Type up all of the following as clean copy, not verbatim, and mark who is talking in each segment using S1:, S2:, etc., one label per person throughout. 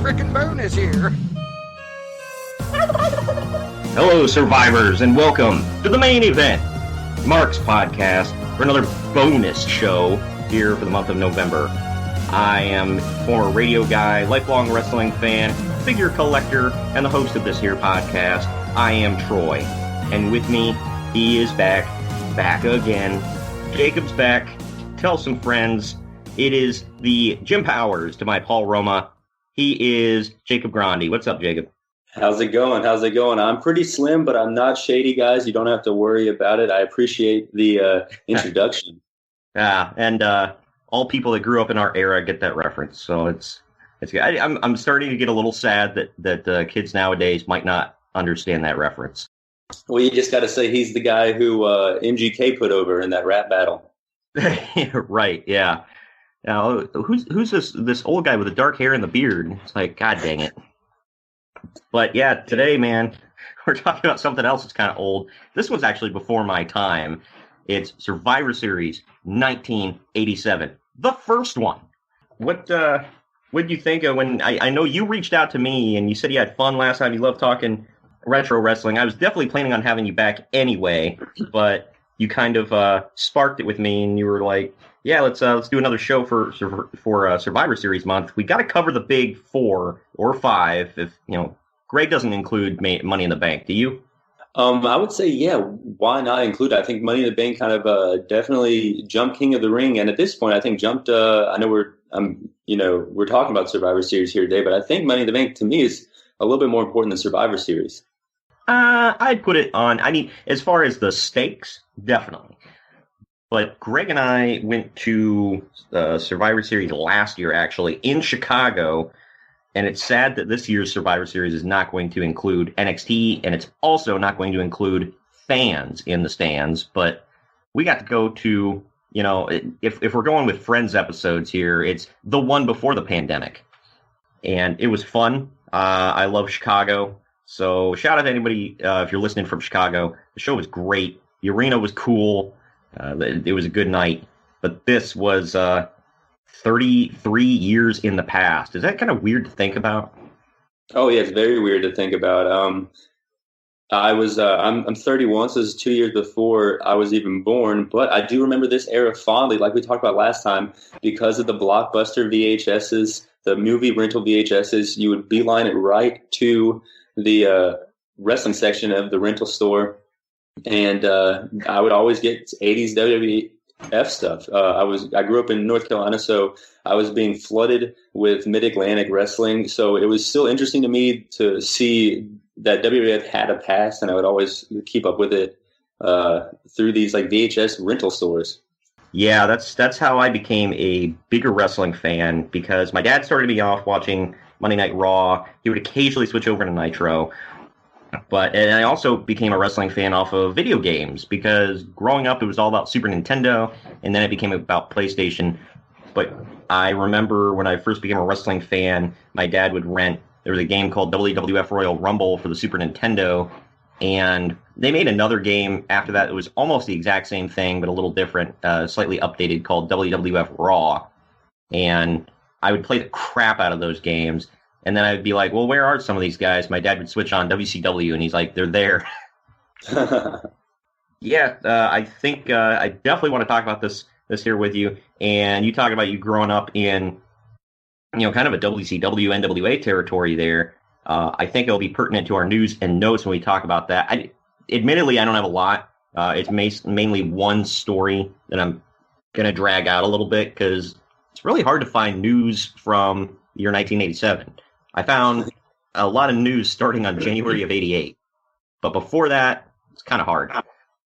S1: frickin' bonus here.
S2: Hello, survivors, and welcome to the main event, Mark's podcast, for another bonus show here for the month of November. I am former radio guy, lifelong wrestling fan, figure collector, and the host of this here podcast. I am Troy, and with me, he is back again. Jacob's back. Tell some friends. It is the Jim Powers to my Paul Roma. He is Jacob Grondy. What's up, Jacob?
S3: How's it going? I'm pretty slim, but I'm not shady, guys. You don't have to worry about it. I appreciate the introduction.
S2: Yeah, and all people that grew up in our era get that reference, so it's good. I'm starting to get a little sad that kids nowadays might not understand that reference.
S3: Well, you just got to say he's the guy who MGK put over in that rap battle.
S2: Right? Yeah. Now, who's this old guy with the dark hair and the beard? It's like, God dang it. But yeah, today, man, we're talking about something else that's kind of old. This was actually before my time. It's Survivor Series 1987, the first one. What did you think of when I know you reached out to me and you said you had fun last time? You loved talking retro wrestling. I was definitely planning on having you back anyway, but you kind of sparked it with me, and you were like, "Yeah, let's do another show for Survivor Series month. We got to cover the big 4 or 5. If Greg doesn't include Money in the Bank, do you?"
S3: I would say, yeah, why not include it? I think Money in the Bank kind of definitely jumped King of the Ring, and at this point, I think jumped. I know we're talking about Survivor Series here today, but I think Money in the Bank to me is a little bit more important than Survivor Series.
S2: I'd put it on. I mean, as far as the stakes, definitely. But Greg and I went to Survivor Series last year, actually, in Chicago. And it's sad that this year's Survivor Series is not going to include NXT, and it's also not going to include fans in the stands. But we got to go to, if we're going with Friends episodes here, it's the one before the pandemic. And it was fun. I love Chicago. So shout out to anybody if you're listening from Chicago. The show was great. The arena was cool. It was a good night. But this was 33 years in the past. Is that kind of weird to think about?
S3: Oh yeah, it's very weird to think about. I'm 31, so this is 2 years before I was even born. But I do remember this era fondly, like we talked about last time, because of the blockbuster VHSs, the movie rental VHSs. You would beeline it right to the wrestling section of the rental store, and I would always get 80s WWF stuff. I grew up in North Carolina, so I was being flooded with Mid-Atlantic wrestling. So it was still interesting to me to see that WWF had a past, and I would always keep up with it through these like VHS rental stores.
S2: Yeah, that's how I became a bigger wrestling fan, because my dad started me off watching Monday Night Raw. He would occasionally switch over to Nitro. And I also became a wrestling fan off of video games, because growing up it was all about Super Nintendo, and then it became about PlayStation. But I remember when I first became a wrestling fan, my dad would rent, there was a game called WWF Royal Rumble for the Super Nintendo, and they made another game after that. It was almost the exact same thing, but a little different, slightly updated, called WWF Raw. And I would play the crap out of those games. And then I'd be like, well, where are some of these guys? My dad would switch on WCW, and he's like, they're there. Yeah, I think I definitely want to talk about this here with you. And you talk about you growing up in, kind of a WCW, NWA territory there. I think it'll be pertinent to our news and notes when we talk about that. Admittedly, I don't have a lot. It's mainly one story that I'm going to drag out a little bit, because it's really hard to find news from the year 1987. I found a lot of news starting on January of 88. But before that, it's kind of hard.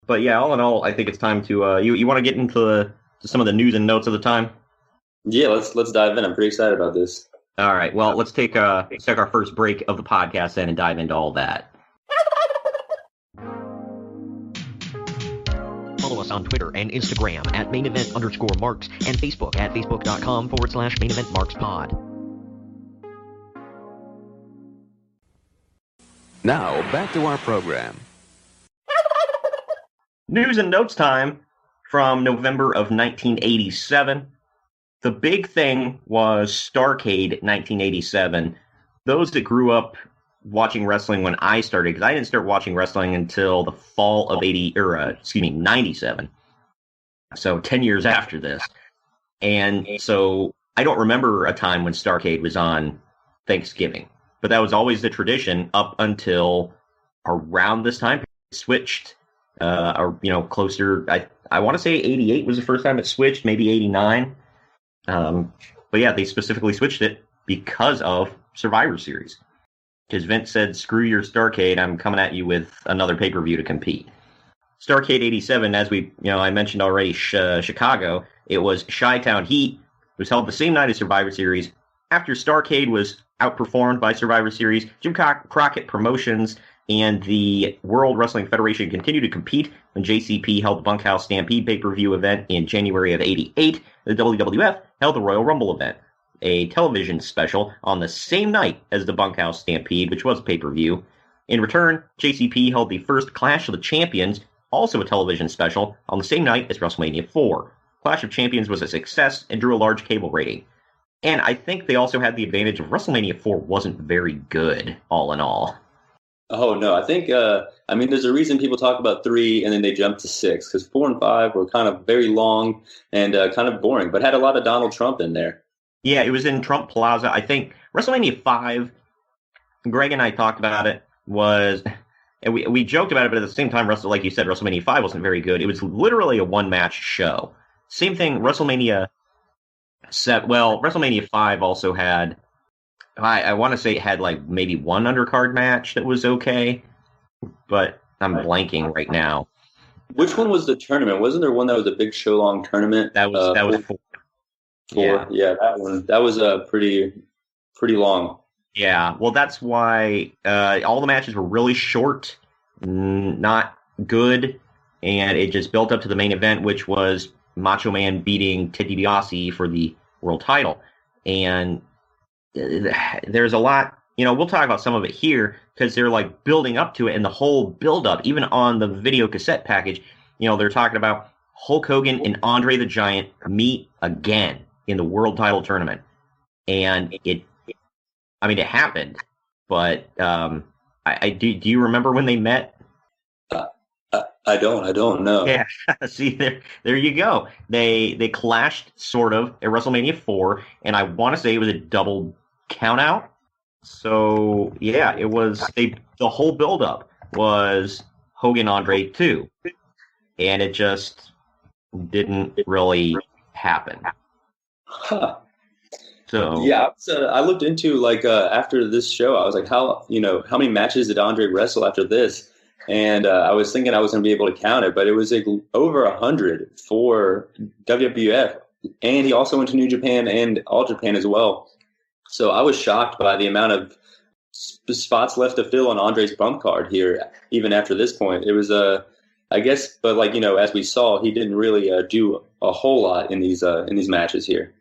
S2: But yeah, all in all, I think it's time to, you want to get into some of the news and notes of the time?
S3: Yeah, let's dive in. I'm pretty excited about this.
S2: All right, well, let's take our first break of the podcast then and dive into all that. Follow us on Twitter and Instagram at @mainevent_marks and Facebook at facebook.com/maineventmarkspod.
S4: Now, back to our program.
S2: News and notes time from November of 1987. The big thing was Starrcade 1987, those that grew up watching wrestling when I started, because I didn't start watching wrestling until the fall of 97. So 10 years after this. And so I don't remember a time when Starrcade was on Thanksgiving, but that was always the tradition up until around this time. It switched, or, closer. I want to say 88 was the first time it switched, maybe 89. But yeah, they specifically switched it because of Survivor Series. Because Vince said, screw your Starrcade, I'm coming at you with another pay-per-view to compete. Starrcade 87, as I mentioned already, Chicago, it was Chi-Town Heat. It was held the same night as Survivor Series. After Starrcade was outperformed by Survivor Series, Jim Crockett Promotions and the World Wrestling Federation continued to compete when JCP held the Bunkhouse Stampede pay-per-view event in January of 88. The WWF held the Royal Rumble event, a television special on the same night as the Bunkhouse Stampede, which was pay-per-view. In return, JCP held the first Clash of the Champions, also a television special, on the same night as WrestleMania IV. Clash of Champions was a success and drew a large cable rating. And I think they also had the advantage of WrestleMania IV wasn't very good, all in all.
S3: Oh, no. I think, there's a reason people talk about 3 and then they jump to 6, because 4 and 5 were kind of very long and kind of boring, but had a lot of Donald Trump in there.
S2: Yeah, it was in Trump Plaza. I think WrestleMania 5, Greg and I talked about it, and we joked about it, but at the same time, like you said, WrestleMania 5 wasn't very good. It was literally a one-match show. Same thing, WrestleMania 5 also had, I want to say it had like maybe one undercard match that was okay, but I'm blanking right now.
S3: Which one was the tournament? Wasn't there one that was a big show-long tournament?
S2: That was 4.
S3: Yeah, that one. That was pretty long.
S2: Yeah, well, that's why all the matches were really short, not good, and it just built up to the main event, which was Macho Man beating Ted DiBiase for the world title. And there's a lot, we'll talk about some of it here, because they're like building up to it, and the whole build-up, even on the video cassette package, they're talking about Hulk Hogan and Andre the Giant meet again in the world title tournament. And it happened, but do you remember when they met?
S3: I don't know.
S2: Yeah, see, there you go. They clashed sort of at WrestleMania 4, and I want to say it was a double countout. So yeah, it was the whole buildup was Hogan Andre 2, and it just didn't really happen.
S3: Huh.
S2: So
S3: yeah, I looked into after this show, I was like, how many matches did Andre wrestle after this? And I was thinking I was going to be able to count it, but it was like over 100 for WWF, and he also went to New Japan and All Japan as well. So I was shocked by the amount of spots left to fill on Andre's bump card here, even after this point. It was I guess, but as we saw, he didn't really do a whole lot in these matches here.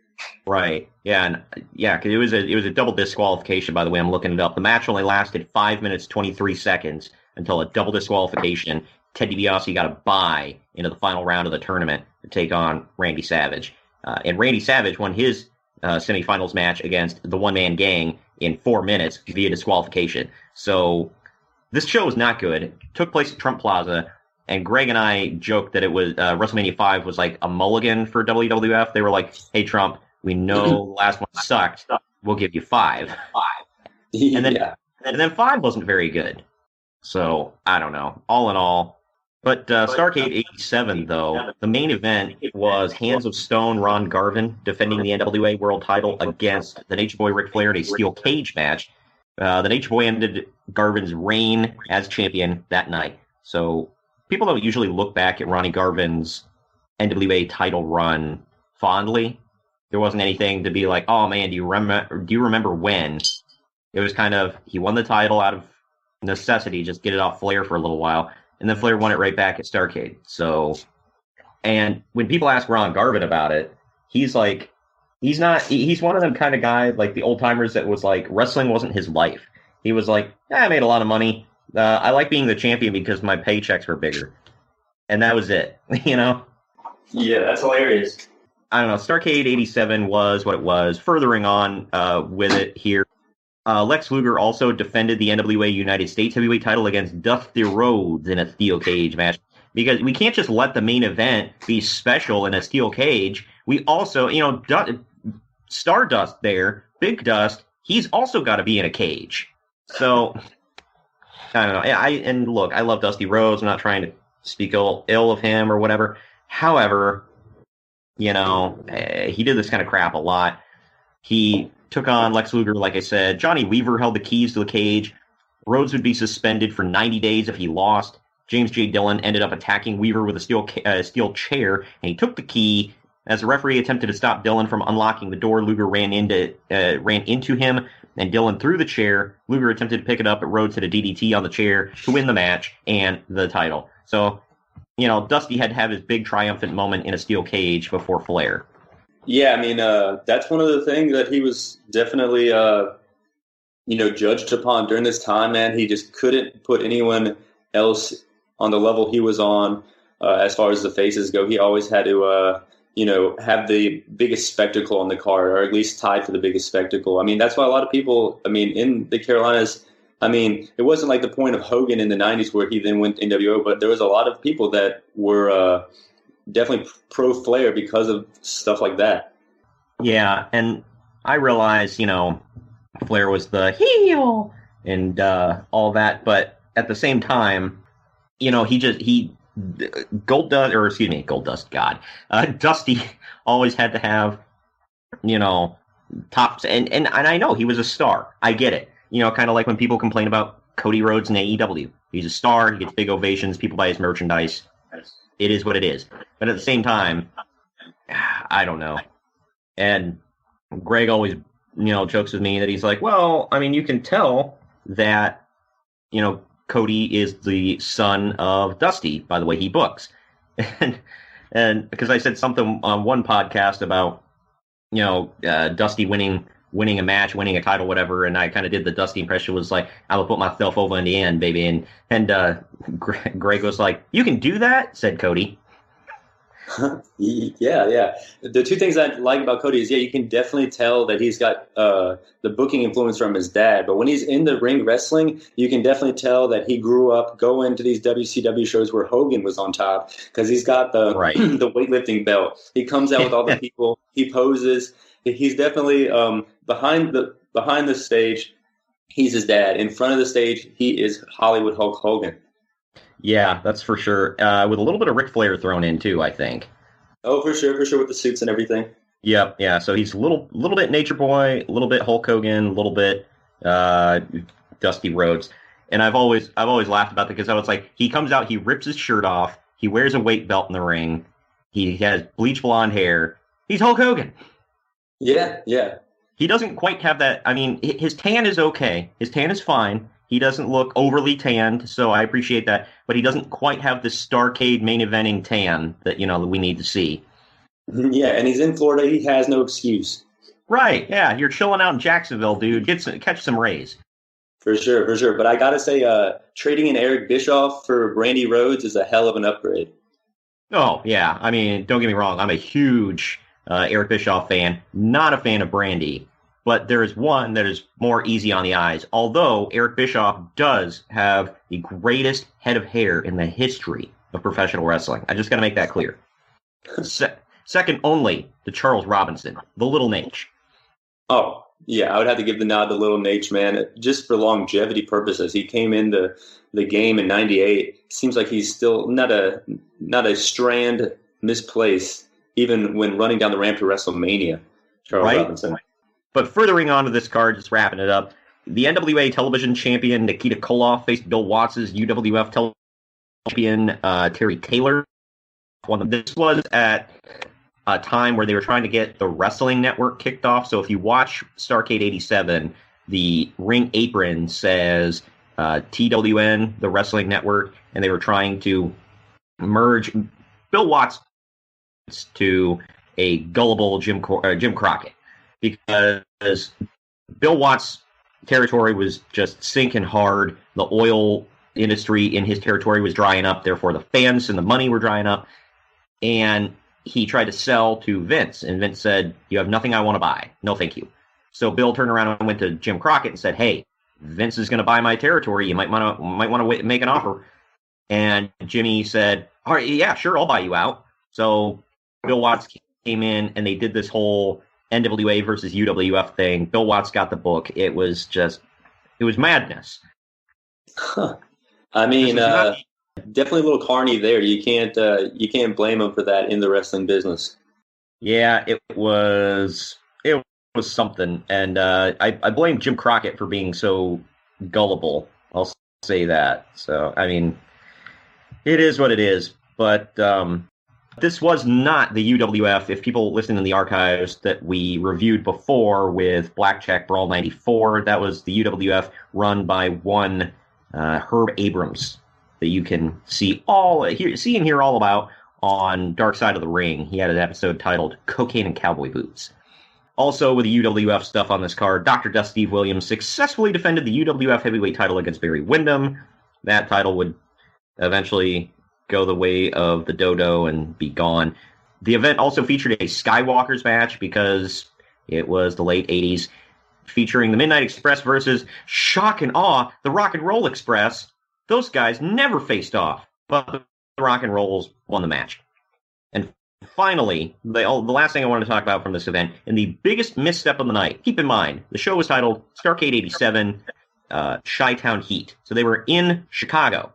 S2: Right. Yeah. And because it was a double disqualification, by the way. I'm looking it up. The match only lasted 5 minutes, 23 seconds until a double disqualification. Ted DiBiase got a bye into the final round of the tournament to take on Randy Savage. And Randy Savage won his semifinals match against the one-man gang in 4 minutes via disqualification. So this show was not good. It took place at Trump Plaza. And Greg and I joked that it was WrestleMania 5 was like a mulligan for WWF. They were like, hey, Trump, we know the last one sucked. We'll give you 5. And then 5 wasn't very good. So, I don't know. All in all. But Starrcade 87, though, the main event was Hands of Stone Ron Garvin defending the NWA World title against the Nature Boy Ric Flair in a steel cage match. The Nature Boy ended Garvin's reign as champion that night. So, people don't usually look back at Ronnie Garvin's NWA title run fondly. There wasn't anything to be like, oh man, do you remember when? It was kind of, he won the title out of necessity, just get it off Flair for a little while, and then Flair won it right back at Starrcade. So, and when people ask Ron Garvin about it, he's like, he's one of them kind of guy, like the old timers that was like, wrestling wasn't his life. He was like, I made a lot of money. I like being the champion because my paychecks were bigger. And that was it,
S3: Yeah, that's hilarious.
S2: I don't know. Starrcade 87 was what it was. Furthering on with it here, Lex Luger also defended the NWA United States Heavyweight title against Dusty Rhodes in a steel cage match. Because we can't just let the main event be special in a steel cage. We also, Stardust there, Big Dust, he's also got to be in a cage. So, I don't know. And look, I love Dusty Rhodes. I'm not trying to speak ill of him or whatever. However, he did this kind of crap a lot. He took on Lex Luger, like I said. Johnny Weaver held the keys to the cage. Rhodes would be suspended for 90 days if he lost. James J. Dillon ended up attacking Weaver with a steel chair, and he took the key. As the referee attempted to stop Dillon from unlocking the door, Luger ran into him, and Dillon threw the chair. Luger attempted to pick it up, but Rhodes hit a DDT on the chair to win the match and the title. So, Dusty had to have his big triumphant moment in a steel cage before Flair.
S3: Yeah, I mean, that's one of the things that he was definitely, judged upon during this time, man. He just couldn't put anyone else on the level he was on as far as the faces go. He always had to, have the biggest spectacle on the card, or at least tied for the biggest spectacle. I mean, that's why a lot of people, in the Carolinas, it wasn't like the point of Hogan in the 90s where he then went to NWO, but there was a lot of people that were definitely pro-Flair because of stuff like that.
S2: Yeah, and I realize, Flair was the heel and all that, but at the same time, Dusty always had to have, tops, and I know he was a star. I get it. Kind of like when people complain about Cody Rhodes in AEW. He's a star, he gets big ovations, people buy his merchandise. It is what it is. But at the same time, I don't know. And Greg always, jokes with me that he's like, well, you can tell that, Cody is the son of Dusty by the way he books. And because I said something on one podcast about, Dusty winning a match, winning a title, whatever, and I kind of did the Dusty impression, was like, I will put myself over in the end, baby. And Greg was like, you can do that? Said Cody.
S3: Yeah. The two things I like about Cody is, you can definitely tell that he's got the booking influence from his dad. But when he's in the ring wrestling, you can definitely tell that he grew up going to these WCW shows where Hogan was on top, because he's got the the weightlifting belt. He comes out with all the people. He poses. He's definitely behind the stage. He's his dad. In front of the stage, he is Hollywood Hulk Hogan.
S2: Yeah, that's for sure. With a little bit of Ric Flair thrown in too, I think.
S3: Oh, for sure, with the suits and everything.
S2: Yep, yeah. So he's a little bit Nature Boy, a little bit Hulk Hogan, a little bit Dusty Rhodes. And I've always laughed about that, because I was like, he comes out, he rips his shirt off, he wears a weight belt in the ring, he has bleach blonde hair. He's Hulk Hogan.
S3: Yeah.
S2: He doesn't quite have that. His tan is okay. His tan is fine. He doesn't look overly tanned, so I appreciate that. But he doesn't quite have this Starrcade main eventing tan that that we need to see.
S3: Yeah, and he's in Florida. He has no excuse.
S2: Right? Yeah, you're chilling out in Jacksonville, dude. Catch some rays. For
S3: sure. But I gotta say, trading in Eric Bischoff for Brandy Rhodes is a hell of an upgrade.
S2: Oh yeah, don't get me wrong. I'm a huge Eric Bischoff fan. Not a fan of Brandy. But there is one that is more easy on the eyes. Although Eric Bischoff does have the greatest head of hair in the history of professional wrestling. I just got to make that clear. Second only to Charles Robinson, the Little Nate.
S3: Oh, yeah, I would have to give the nod to Little Nate, man. Just for longevity purposes. He came into the game in '98. Seems like he's still not a strand misplaced, even when running down the ramp to WrestleMania. Charles Robinson.
S2: But furthering on to this card, just wrapping it up, the NWA television champion Nikita Koloff faced Bill Watts' UWF television champion Terry Taylor. This was at a time where they were trying to get the Wrestling Network kicked off. So if you watch Starrcade 87, the ring apron says TWN, the Wrestling Network, and they were trying to merge Bill Watts to a gullible Jim Crockett. Because Bill Watts' territory was just sinking hard. The oil industry in his territory was drying up. Therefore, the fans and the money were drying up. And he tried to sell to Vince. And Vince said, you have nothing I want to buy. No, thank you. So Bill turned around and went to Jim Crockett and said, "Hey, Vince is going to buy my territory. You might want to make an offer." And Jimmy said, "All right, yeah, sure, I'll buy you out." So Bill Watts came in, and they did this whole NWA versus UWF thing. Bill Watts got the book. It was madness.
S3: Huh. I mean, definitely a little carny there. You can't blame him for that in the wrestling business.
S2: Yeah, it was something, and I blame Jim Crockett for being so gullible. I'll say that. So, I mean, it is what it is. But this was not the UWF. If people listen in the archives that we reviewed before with Blackjack Brawl 94, that was the UWF run by one Herb Abrams that you can see and hear all about on Dark Side of the Ring. He had an episode titled Cocaine and Cowboy Boots. Also, with the UWF stuff on this card, Dr. Dust Steve Williams successfully defended the UWF heavyweight title against Barry Windham. That title would eventually go the way of the dodo and be gone. The event also featured a Skywalkers match because it was the late 80s, featuring the Midnight Express versus, shock and awe, the Rock and Roll Express. Those guys never faced off, but the Rock and Rolls won the match. And finally, the last thing I wanted to talk about from this event, and the biggest misstep of the night. Keep in mind, the show was titled Starrcade 87, Chi-Town Heat. So they were in Chicago.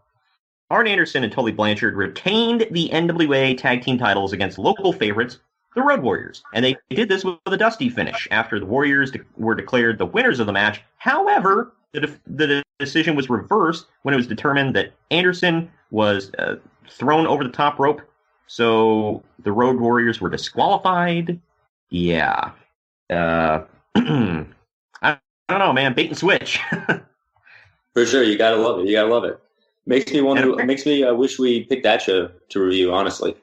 S2: Arn Anderson and Tully Blanchard retained the NWA tag team titles against local favorites, the Road Warriors. And they did this with a dusty finish after the Warriors were declared the winners of the match. However, the decision was reversed when it was determined that Anderson was thrown over the top rope. So the Road Warriors were disqualified. Yeah. I don't know, man. Bait and switch.
S3: For sure. You got to love it. You got to love it. Makes me wish we picked that show to review, honestly.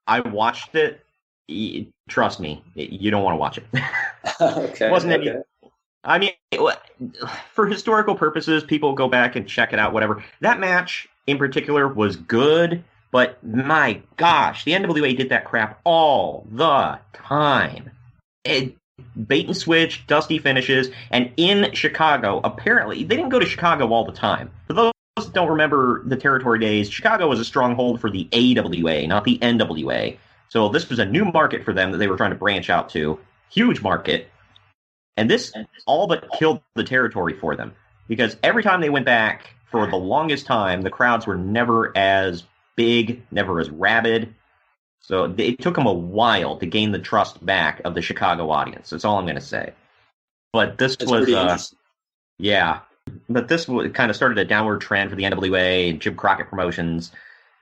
S2: I watched it. Trust me, you don't want to watch it.
S3: Okay.
S2: It wasn't any. I mean, for historical purposes, people go back and check it out, whatever. That match in particular was good, but my gosh, the NWA did that crap all the time. Bait and switch, dusty finishes, and in Chicago, apparently, they didn't go to Chicago all the time. For those who don't remember the territory days, Chicago was a stronghold for the AWA, not the NWA. So this was a new market for them that they were trying to branch out to. Huge market. And this all but killed the territory for them. Because every time they went back, for the longest time, the crowds were never as big, never as rabid. So it took them a while to gain the trust back of the Chicago audience. That's all I'm going to say. But this was, yeah. But this kind of started a downward trend for the NWA and Jim Crockett Promotions.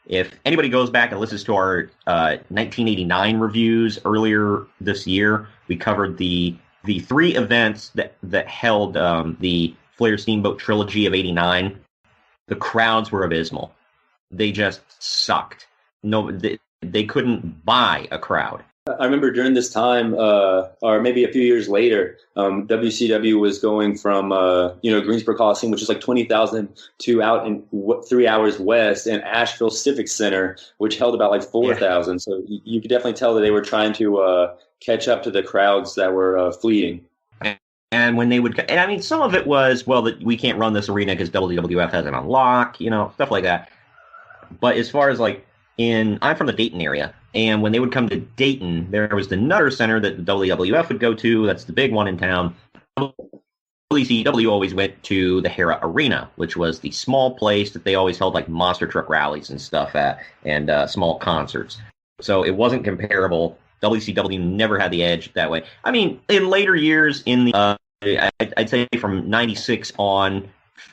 S2: If anybody goes back and listens to our 1989 reviews earlier this year, we covered the three events that held the Flair Steamboat trilogy of '89. The crowds were abysmal. They just sucked. No, they couldn't buy a crowd.
S3: I remember during this time, or maybe a few years later, WCW was going from Greensboro Coliseum, which is like 20,000, to out in 3 hours west in Asheville Civic Center, which held about like 4,000. Yeah. So you could definitely tell that they were trying to catch up to the crowds that were fleeing.
S2: And when they would, and I mean, some of it was, well, that we can't run this arena because WWF has it on lock, stuff like that. But as far as I'm from the Dayton area, and when they would come to Dayton, there was the Nutter Center that the WWF would go to. That's the big one in town. WCW always went to the Hera Arena, which was the small place that they always held monster truck rallies and stuff at, and small concerts. So it wasn't comparable. WCW never had the edge that way. I mean, in later years, in the I'd say from '96 on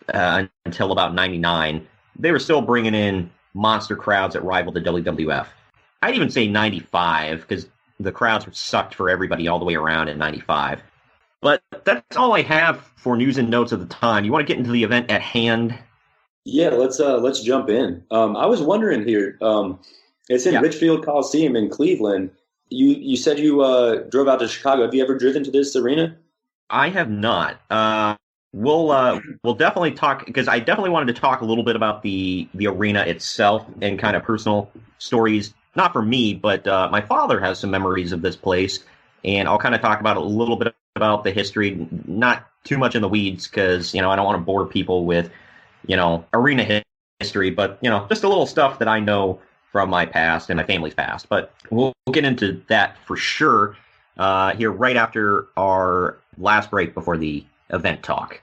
S2: until about '99, they were still bringing in monster crowds that rivaled the WWF. I'd even say 95, because the crowds were sucked for everybody all the way around in 95. But that's all I have for news and notes of the time. You want to get into the event at hand?
S3: Yeah, let's jump in. I was wondering here, it's in Richfield Coliseum in Cleveland. You said you drove out to Chicago. Have you ever driven to this arena?
S2: I have not. We'll definitely talk, because I definitely wanted to talk a little bit about the arena itself and kind of personal stories. Not for me, but my father has some memories of this place, and I'll kind of talk about a little bit about the history, not too much in the weeds because, I don't want to bore people with, arena history, but, just a little stuff that I know from my past and my family's past. But we'll get into that for sure here right after our last break before the event talk.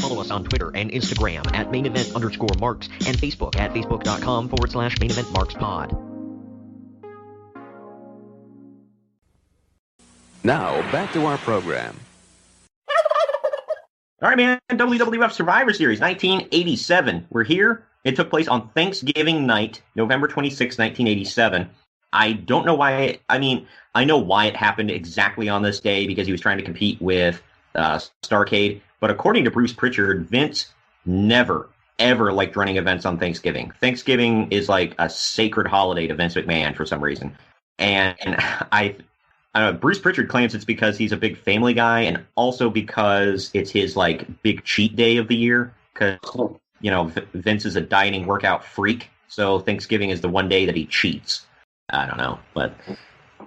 S1: Follow us on Twitter and Instagram at @main_event_marks and Facebook at facebook.com/main_event_marks_pod.
S4: Now, back to our program.
S2: All right, man. WWF Survivor Series 1987. We're here. It took place on Thanksgiving night, November 26, 1987. I don't know why. I know why it happened exactly on this day because he was trying to compete with Starrcade. But according to Bruce Pritchard, Vince never, ever liked running events on Thanksgiving. Thanksgiving is like a sacred holiday to Vince McMahon for some reason. And Bruce Pritchard claims it's because he's a big family guy and also because it's his like big cheat day of the year. Because, Vince is a dieting workout freak. So Thanksgiving is the one day that he cheats. I don't know. But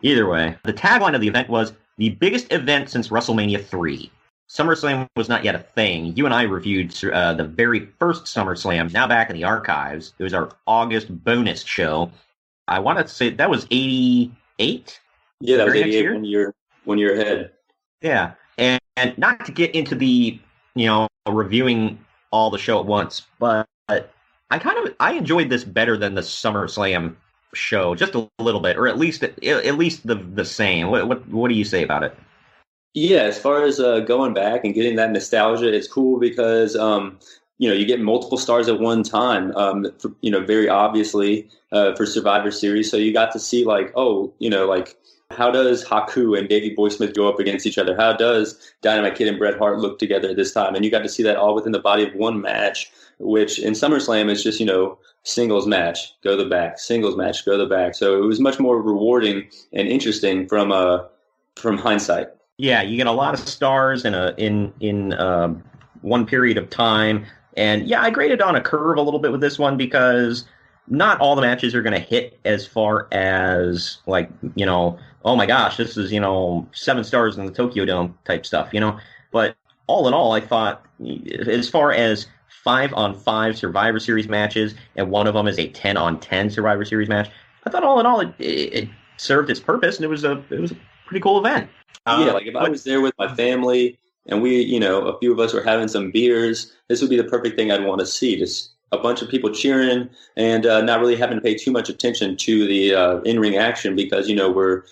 S2: either way, the tagline of the event was the biggest event since WrestleMania III. SummerSlam was not yet a thing. You and I reviewed the very first SummerSlam, now back in the archives. It was our August bonus show. I want to say that was 88?
S3: Yeah, that was 88 when you're ahead.
S2: Yeah, and not to get into the, reviewing all the show at once, but I enjoyed this better than the SummerSlam show, just a little bit, or at least the same. What do you say about it?
S3: Yeah, as far as going back and getting that nostalgia, it's cool because you get multiple stars at one time. Very obviously for Survivor Series, so you got to see how does Haku and Davey Boy Smith go up against each other? How does Dynamite Kid and Bret Hart look together this time? And you got to see that all within the body of one match, which in SummerSlam is just singles match, go to the back, singles match, go to the back. So it was much more rewarding and interesting from hindsight.
S2: Yeah, you get a lot of stars in one period of time, and yeah, I graded on a curve a little bit with this one because not all the matches are going to hit as far as oh my gosh, this is 7 stars in the Tokyo Dome type stuff, But all in all, I thought as far as 5-on-5 Survivor Series matches, and one of them is a 10-on-10 Survivor Series match, I thought all in all it served its purpose, and it was a pretty cool event.
S3: If I was there with my family and we, a few of us were having some beers, this would be the perfect thing I'd want to see. Just a bunch of people cheering and not really having to pay too much attention to the in-ring action because, we're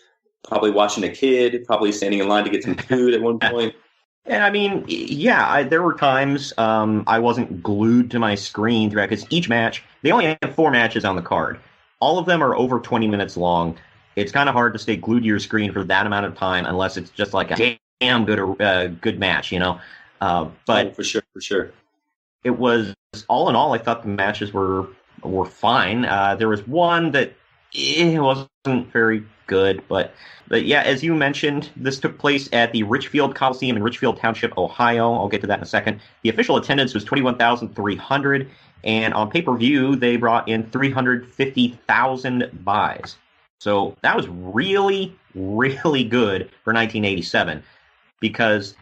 S3: probably watching a kid, probably standing in line to get some food at one point.
S2: And there were times I wasn't glued to my screen throughout because each match, they only have 4 matches on the card. All of them are over 20 minutes long. It's kind of hard to stay glued to your screen for that amount of time unless it's just like a damn good match, But
S3: for sure.
S2: It was, all in all, I thought the matches were fine. There was one that it wasn't very good, but yeah, as you mentioned, this took place at the Richfield Coliseum in Richfield Township, Ohio. I'll get to that in a second. The official attendance was 21,300, and on pay-per-view, they brought in 350,000 buys. So that was really, really good for 1987 because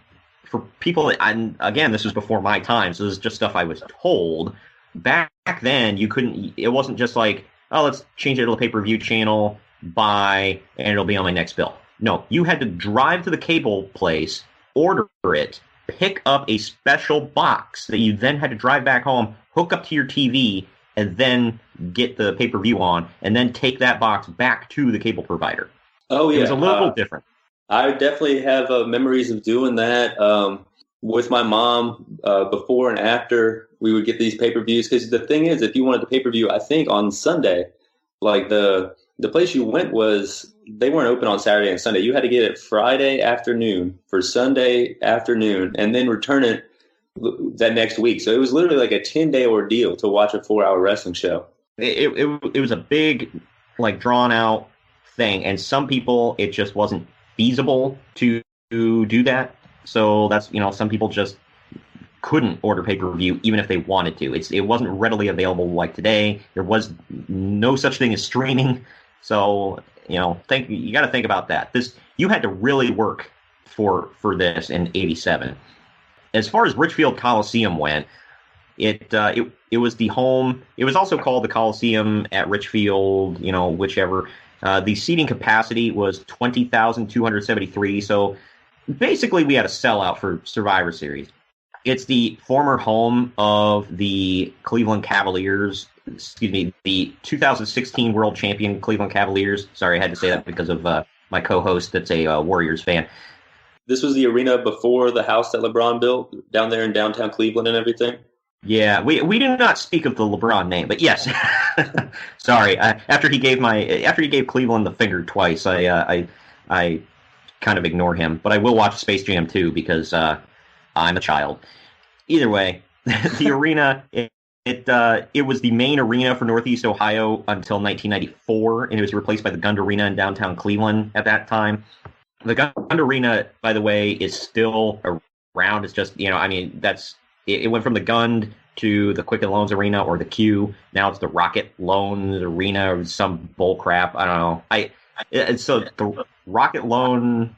S2: for people, and again, this was before my time, so this is just stuff I was told. Back then, it wasn't just like, oh, let's change it to the pay-per-view channel, buy, and it'll be on my next bill. No, you had to drive to the cable place, order it, pick up a special box that you then had to drive back home, hook up to your TV, and then get the pay-per-view on, and then take that box back to the cable provider.
S3: Oh, yeah.
S2: It was a little different.
S3: I definitely have memories of doing that with my mom before and after we would get these pay-per-views. Because the thing is, if you wanted the pay-per-view, I think on Sunday, like the place you went they weren't open on Saturday and Sunday. You had to get it Friday afternoon for Sunday afternoon and then return it that next week. So it was literally like a 10-day ordeal to watch a 4-hour wrestling show.
S2: It was a big, drawn out thing, and some people it just wasn't feasible to do that. So that's some people just couldn't order pay-per-view even if they wanted to. It wasn't readily available like today. There was no such thing as streaming. So, you got to think about that. You had to really work for this in '87. As far as Richfield Coliseum went, it was the home. It was also called the Coliseum at Richfield, whichever. The seating capacity was 20,273. So basically, we had a sellout for Survivor Series. It's the former home of the Cleveland Cavaliers. Excuse me, the 2016 World Champion Cleveland Cavaliers. Sorry, I had to say that because of my co-host that's a Warriors fan.
S3: This was the arena before the house that LeBron built down there in downtown Cleveland and everything?
S2: Yeah, we do not speak of the LeBron name, but yes. Sorry, after he gave Cleveland the finger twice, I kind of ignore him. But I will watch Space Jam 2 because I'm a child. Either way, the arena it was the main arena for Northeast Ohio until 1994, and it was replaced by the Gund Arena in downtown Cleveland at that time. The Gund Arena, by the way, is still around. It's just it went from the Gund to the Quicken Loans Arena or the Q. Now it's the Rocket Loans Arena or some bull crap. I don't know. So the Rocket Mortgage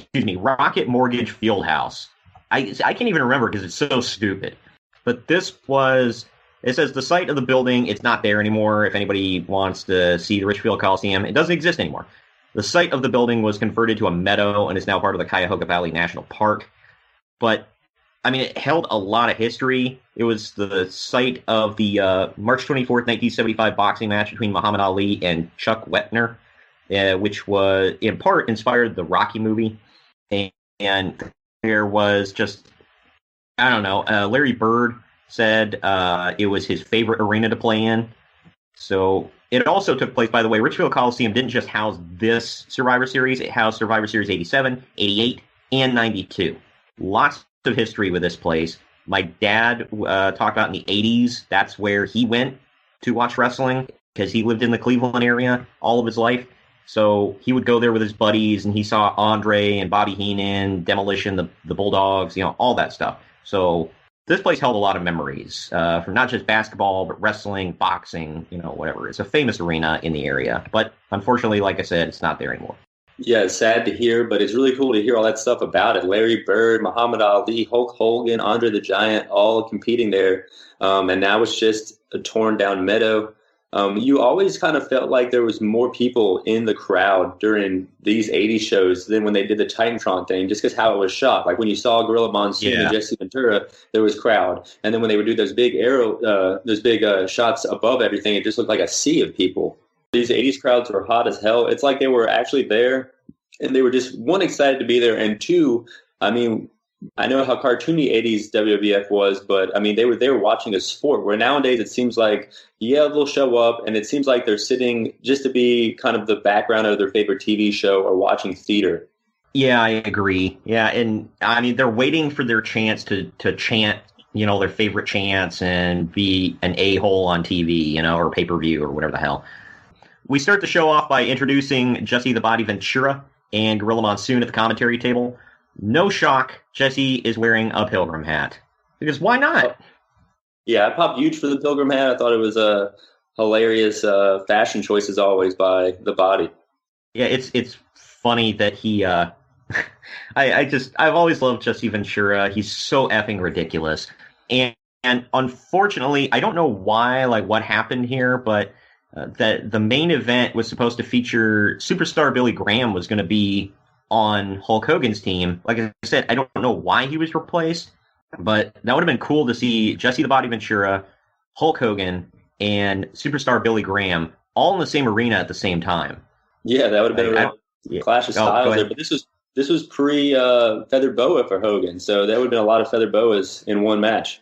S2: Fieldhouse. I can't even remember because it's so stupid. But it says the site of the building, it's not there anymore. If anybody wants to see the Richfield Coliseum, it doesn't exist anymore. The site of the building was converted to a meadow and is now part of the Cuyahoga Valley National Park. But it held a lot of history. It was the site of the March 24th, 1975 boxing match between Muhammad Ali and Chuck Wepner, which was in part inspired the Rocky movie. And there was just, I don't know, Larry Bird said it was his favorite arena to play in. So it also took place, by the way, Richfield Coliseum didn't just house this Survivor Series. It housed Survivor Series 87, 88, and 92. Lots of history with this place. My dad talked about in the 80s. That's where he went to watch wrestling because he lived in the Cleveland area all of his life. So he would go there with his buddies, and he saw Andre and Bobby Heenan, Demolition, the Bulldogs, all that stuff. So this place held a lot of memories for not just basketball, but wrestling, boxing, whatever. It's a famous arena in the area. But unfortunately, like I said, it's not there anymore.
S3: Yeah, it's sad to hear, but it's really cool to hear all that stuff about it. Larry Bird, Muhammad Ali, Hulk Hogan, Andre the Giant, all competing there. And now it's just a torn down meadow. You always kind of felt like there was more people in the crowd during these 80s shows than when they did the Titantron thing, just because how it was shot. Like when you saw Gorilla Monsoon and Jesse Ventura, there was crowd. And then when they would do those big shots above everything, it just looked like a sea of people. These 80s crowds were hot as hell. It's like they were actually there, and they were just, one, excited to be there, and two, I know how cartoony 80s WWF was, but they were watching a sport, where nowadays it seems like, they'll show up, and it seems like they're sitting just to be kind of the background of their favorite TV show or watching theater.
S2: Yeah, I agree. Yeah, and they're waiting for their chance to chant, their favorite chants and be an a-hole on TV, or pay-per-view or whatever the hell. We start the show off by introducing Jesse the Body Ventura and Gorilla Monsoon at the commentary table. No shock, Jesse is wearing a pilgrim hat. Because why not?
S3: Yeah, I popped huge for the pilgrim hat. I thought it was a hilarious fashion choice, as always, by the Body.
S2: Yeah, it's funny that he... I've always loved Jesse Ventura. He's so effing ridiculous. And unfortunately, I don't know why, what happened here, but... that the main event was supposed to feature superstar Billy Graham was going to be on Hulk Hogan's team. Like I said, I don't know why he was replaced, but that would have been cool to see Jesse the Body Ventura, Hulk Hogan, and superstar Billy Graham all in the same arena at the same time.
S3: Yeah, that would have been a real clash of styles there. But this was pre feather boa for Hogan, so that would have been a lot of feather boas in one match.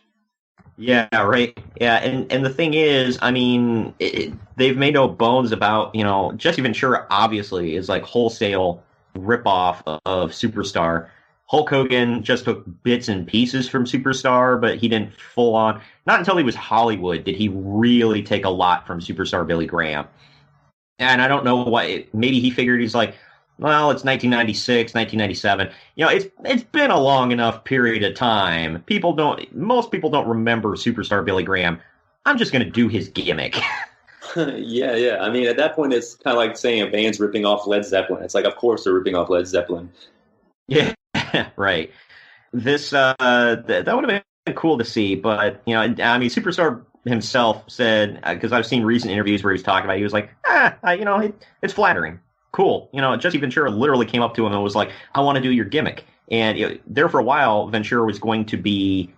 S2: Yeah, right. Yeah, and the thing is, they've made no bones about, Jesse Ventura obviously is wholesale ripoff of Superstar. Hulk Hogan just took bits and pieces from Superstar, but he didn't full on. Not until he was Hollywood did he really take a lot from Superstar Billy Graham. And I don't know why. Maybe he figured he's like, well, it's 1996, 1997. It's been a long enough period of time. Most people don't remember Superstar Billy Graham. I'm just going to do his gimmick.
S3: Yeah. I mean, at that point, it's kind of like saying a band's ripping off Led Zeppelin. It's like, of course they're ripping off Led Zeppelin.
S2: Yeah, right. This that would have been cool to see, but I mean, Superstar himself said, because I've seen recent interviews where he was talking about it, he was like, it's flattering, cool. Jesse Ventura literally came up to him and was like, I want to do your gimmick. And there for a while, Ventura was going to be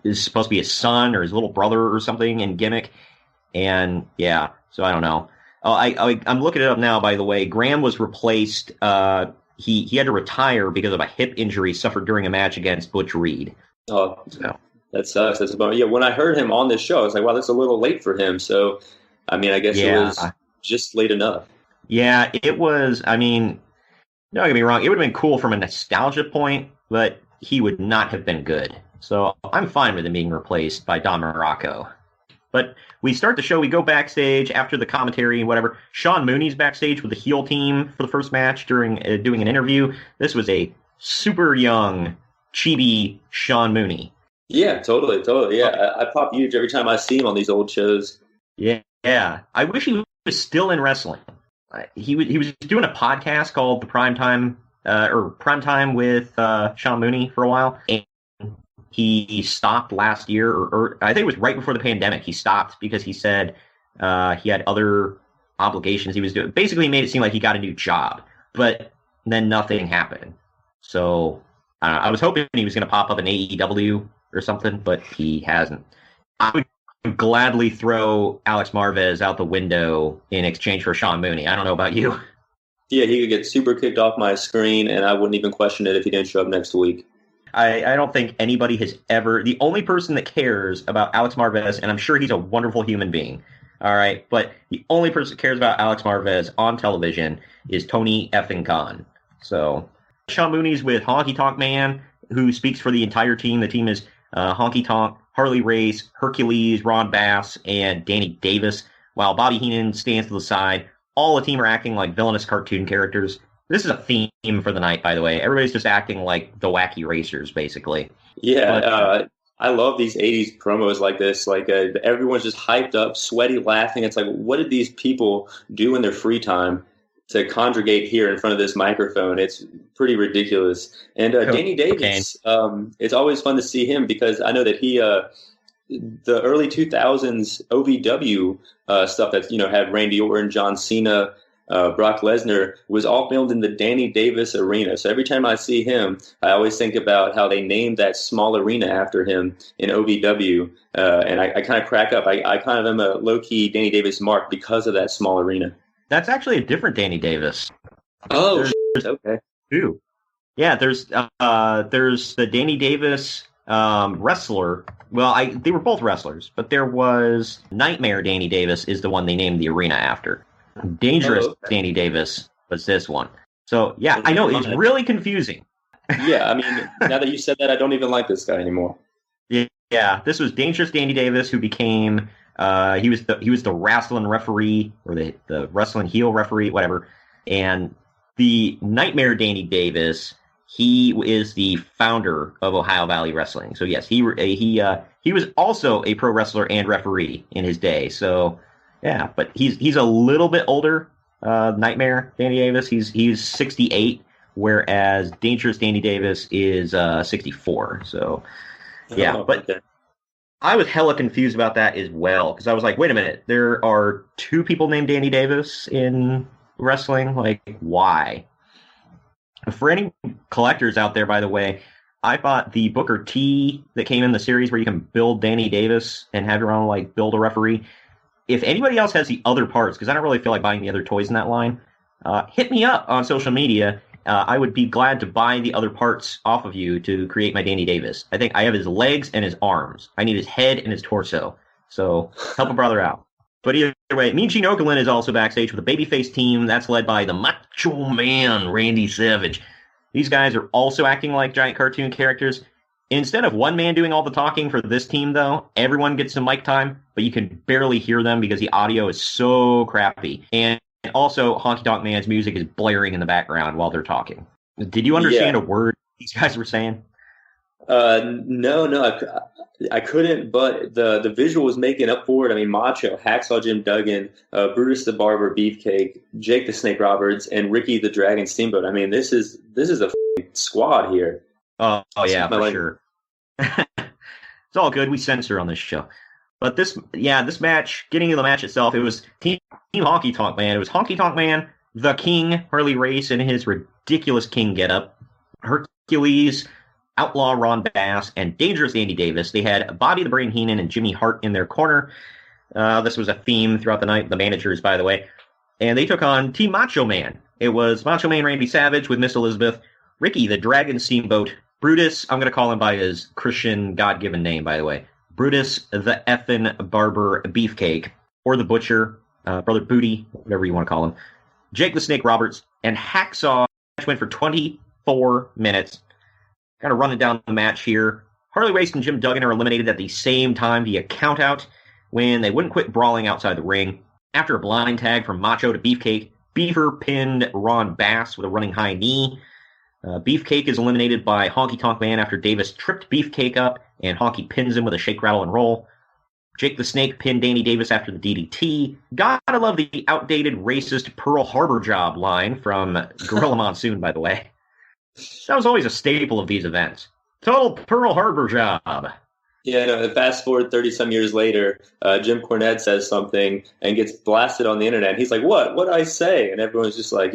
S2: is supposed to be his son or his little brother or something in gimmick. And yeah, so I don't know. Oh, I'm looking it up now, by the way. Graham was replaced. He had to retire because of a hip injury suffered during a match against Butch Reed.
S3: Oh, so. That sucks. That's about, yeah. When I heard him on this show, I was like, wow, that's a little late for him. So, I mean, I guess it was just late enough.
S2: Yeah, it was. I mean, don't get me wrong. It would have been cool from a nostalgia point, but he would not have been good. So I'm fine with him being replaced by Don Morocco. But we start the show. We go backstage after the commentary and whatever. Sean Mooney's backstage with the heel team for the first match during doing an interview. This was a super young, chibi Sean Mooney.
S3: Yeah, totally. Yeah, I pop huge every time I see him on these old shows.
S2: Yeah. I wish he was still in wrestling. He was doing a podcast called The Primetime with Sean Mooney for a while, and he stopped last year, or I think it was right before the pandemic. He stopped because he said he had other obligations he was doing. Basically, he made it seem like he got a new job, but then nothing happened. So I was hoping he was going to pop up in AEW or something, but he hasn't. I would gladly throw Alex Marvez out the window in exchange for Sean Mooney. I don't know about you.
S3: Yeah, he could get super kicked off my screen, and I wouldn't even question it if he didn't show up next week.
S2: I don't think anybody has ever... The only person that cares about Alex Marvez, and I'm sure he's a wonderful human being, all right, but the only person that cares about Alex Marvez on television is Tony effing Khan. So, Sean Mooney's with Honky Tonk Man, who speaks for the entire team. The team is Honky Tonk, Harley Race, Hercules, Ron Bass, and Danny Davis, while Bobby Heenan stands to the side. All the team are acting like villainous cartoon characters. This is a theme for the night, by the way. Everybody's just acting like the wacky racers, basically.
S3: Yeah, but, I love these 80s promos like this. Like, everyone's just hyped up, sweaty, laughing. It's like, what did these people do in their free time to congregate here in front of this microphone? It's pretty ridiculous. And Danny Davis, it's always fun to see him because I know that he, the early 2000s OVW stuff that, had Randy Orton, John Cena, Brock Lesnar, was all filmed in the Danny Davis Arena. So every time I see him, I always think about how they named that small arena after him in OVW. And I kind of crack up. I kind of am a low-key Danny Davis mark because of that small arena.
S2: That's actually a different Danny Davis.
S3: Oh, okay.
S2: Two. Yeah, there's the Danny Davis wrestler. Well, they were both wrestlers, but there was Nightmare Danny Davis is the one they named the arena after. Dangerous Danny Davis was this one. So, yeah, I know, it's really confusing.
S3: Yeah, I mean, now that you said that, I don't even like this guy anymore.
S2: Yeah, this was Dangerous Danny Davis, who became... he was the wrestling referee, or the wrestling heel referee, whatever. And the Nightmare Danny Davis, he is the founder of Ohio Valley Wrestling. So yes, he was also a pro wrestler and referee in his day. So yeah, but he's a little bit older. Nightmare Danny Davis, he's 68, whereas Dangerous Danny Davis is 64. So yeah, but. I was hella confused about that as well, because I was like, wait a minute, there are two people named Danny Davis in wrestling? Like, why? For any collectors out there, by the way, I bought the Booker T that came in the series where you can build Danny Davis and have your own, build a referee. If anybody else has the other parts, because I don't really feel like buying the other toys in that line, hit me up on social media. I would be glad to buy the other parts off of you to create my Danny Davis. I think I have his legs and his arms. I need his head and his torso. So help a brother out. But either way, Mean Gene Okerlund is also backstage with a babyface team that's led by the Macho Man, Randy Savage. These guys are also acting like giant cartoon characters. Instead of one man doing all the talking for this team, though, everyone gets some mic time, but you can barely hear them because the audio is so crappy. And also, Honky Tonk Man's music is blaring in the background while they're talking. Did you understand a word these guys were saying?
S3: No, I couldn't, but the visual was making up for it. I mean, Macho, Hacksaw Jim Duggan, Brutus the Barber Beefcake, Jake the Snake Roberts, and Ricky the Dragon Steamboat. I mean, this is a f***ing squad here.
S2: Oh yeah, for sure. It's all good. We censor on this show. But this match, getting to the match itself, it was Team Honky Tonk Man. It was Honky Tonk Man, the King, Harley Race in his ridiculous King getup, Hercules, Outlaw Ron Bass, and Dangerous Andy Davis. They had Bobby the Brain Heenan and Jimmy Hart in their corner. This was a theme throughout the night, the managers, by the way. And they took on Team Macho Man. It was Macho Man Randy Savage with Miss Elizabeth, Ricky the Dragon Steamboat, Brutus, I'm going to call him by his Christian God-given name, by the way, Brutus the Effin' Barber Beefcake, or the Butcher, Brother Booty, whatever you want to call him, Jake the Snake Roberts, and Hacksaw. Match went for 24 minutes. Kind of running down the match here. Harley Race and Jim Duggan are eliminated at the same time via countout when they wouldn't quit brawling outside the ring. After a blind tag from Macho to Beefcake, Beaver pinned Ron Bass with a running high knee. Beefcake is eliminated by Honky Tonk Man after Davis tripped Beefcake up, and Honky pins him with a shake, rattle, and roll. Jake the Snake pinned Danny Davis after the DDT. Gotta love the outdated racist Pearl Harbor job line from Gorilla Monsoon, by the way. That was always a staple of these events. Total Pearl Harbor job.
S3: Yeah, no, fast forward 30-some years later, Jim Cornette says something and gets blasted on the internet. He's like, what? What'd I say? And everyone's just like,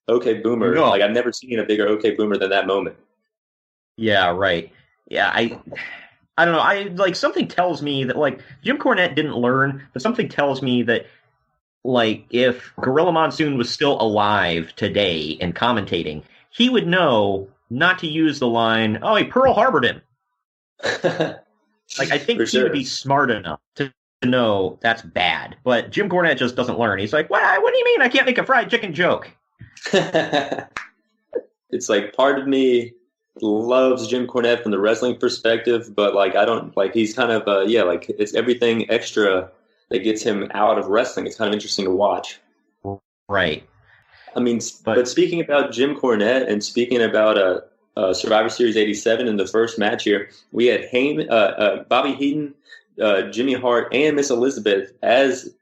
S3: okay, boomer.
S2: No.
S3: Like, I've never seen a bigger okay, boomer than that moment.
S2: Yeah, right. Yeah, I don't know. Something tells me that, Jim Cornette didn't learn, but something tells me that, if Gorilla Monsoon was still alive today and commentating, he would know not to use the line, oh, he Pearl Harbored him. I think he would be smart enough to know that's bad. But Jim Cornette just doesn't learn. He's like, what do you mean I can't make a fried chicken joke?
S3: It's like part of me loves Jim Cornette from the wrestling perspective, but I don't he's kind of it's everything extra that gets him out of wrestling. It's kind of interesting to watch.
S2: Right.
S3: I mean, but speaking about Jim Cornette and speaking about Survivor Series 87 in the first match here, we had Bobby Heenan, Jimmy Hart, and Miss Elizabeth as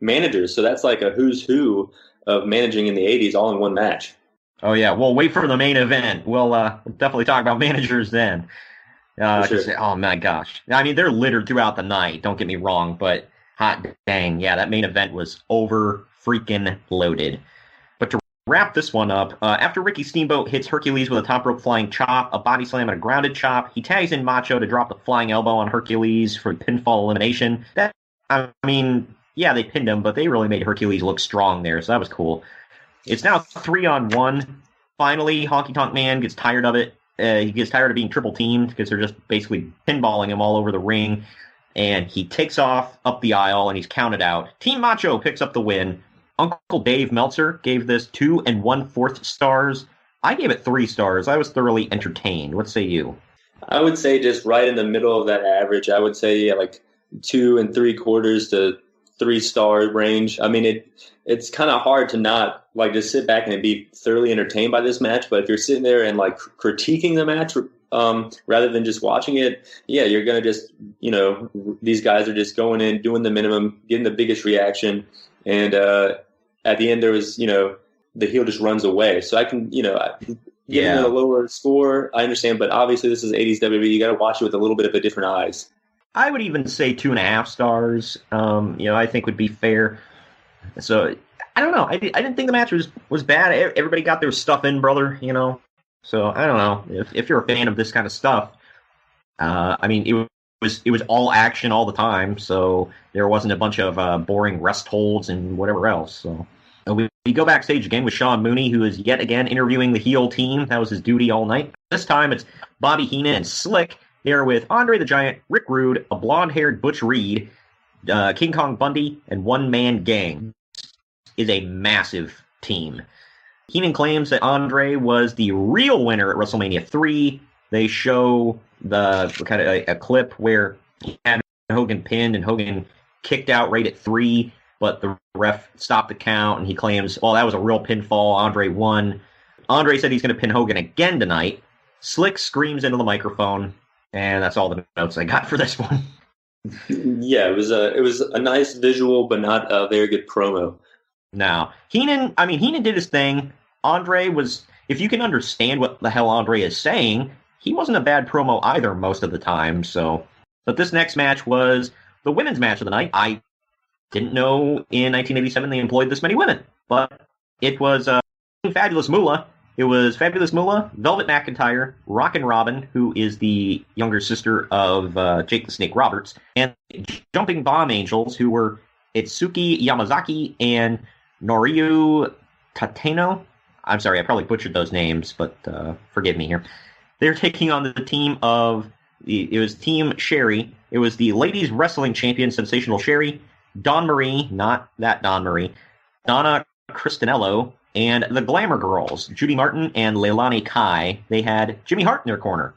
S3: managers. So that's like a who's who of managing in the 80s all in one match.
S2: Oh, yeah. Well, wait for the main event. We'll definitely talk about managers then.
S3: Sure.
S2: Oh, my gosh. I mean, they're littered throughout the night. Don't get me wrong. But hot dang, yeah, that main event was over freaking loaded. But to wrap this one up, after Ricky Steamboat hits Hercules with a top rope flying chop, a body slam, and a grounded chop, he tags in Macho to drop the flying elbow on Hercules for pinfall elimination. Yeah, they pinned him, but they really made Hercules look strong there, so that was cool. It's now 3-on-1. Finally, Honky Tonk Man gets tired of it. He gets tired of being triple teamed because they're just basically pinballing him all over the ring. And he takes off up the aisle and he's counted out. Team Macho picks up the win. Uncle Dave Meltzer gave this 2 1/4 stars. I gave it 3 stars. I was thoroughly entertained. What say you?
S3: I would say just right in the middle of that average. I would say 2 3/4 to 3-star range. I mean, it's kind of hard to not just sit back and be thoroughly entertained by this match. But if you're sitting there and critiquing the match rather than just watching it, yeah, you're gonna just these guys are just going in, doing the minimum, getting the biggest reaction, and at the end there was the heel just runs away. So I can giving it a lower score, I understand, but obviously this is 80s WWE. You got to watch it with a little bit of a different eyes.
S2: I would even say 2.5 stars. I think would be fair. So I don't know. I didn't think the match was bad. Everybody got their stuff in, brother. So I don't know if you're a fan of this kind of stuff. It was all action all the time. So there wasn't a bunch of boring rest holds and whatever else. So we go backstage again with Sean Mooney, who is yet again interviewing the heel team. That was his duty all night. This time it's Bobby Heenan and Slick. They're with Andre the Giant, Rick Rude, a blonde-haired Butch Reed, King Kong Bundy, and One Man Gang. Is a massive team. Heenan claims that Andre was the real winner at WrestleMania III. They show the kind of a clip where he had Hogan pinned and Hogan kicked out right at 3, but the ref stopped the count and he claims, well, that was a real pinfall. Andre won. Andre said he's going to pin Hogan again tonight. Slick screams into the microphone, and that's all the notes I got for this one.
S3: Yeah, it was a nice visual, but not a very good promo.
S2: Now, Heenan did his thing. Andre was, if you can understand what the hell Andre is saying, he wasn't a bad promo either most of the time. So, but this next match was the women's match of the night. I didn't know in 1987 they employed this many women, but it was Fabulous Moolah. It was Fabulous Moolah, Velvet McIntyre, Rockin' Robin, who is the younger sister of Jake the Snake Roberts, and Jumping Bomb Angels, who were Itsuki Yamazaki and Noriyu Tateno. I'm sorry, I probably butchered those names, but forgive me here. They're taking on the team of, it was Team Sherry. It was the Ladies Wrestling Champion, Sensational Sherry, Dawn Marie, not that Dawn Marie, Donna Cristinello, and the Glamour Girls, Judy Martin and Leilani Kai. They had Jimmy Hart in their corner.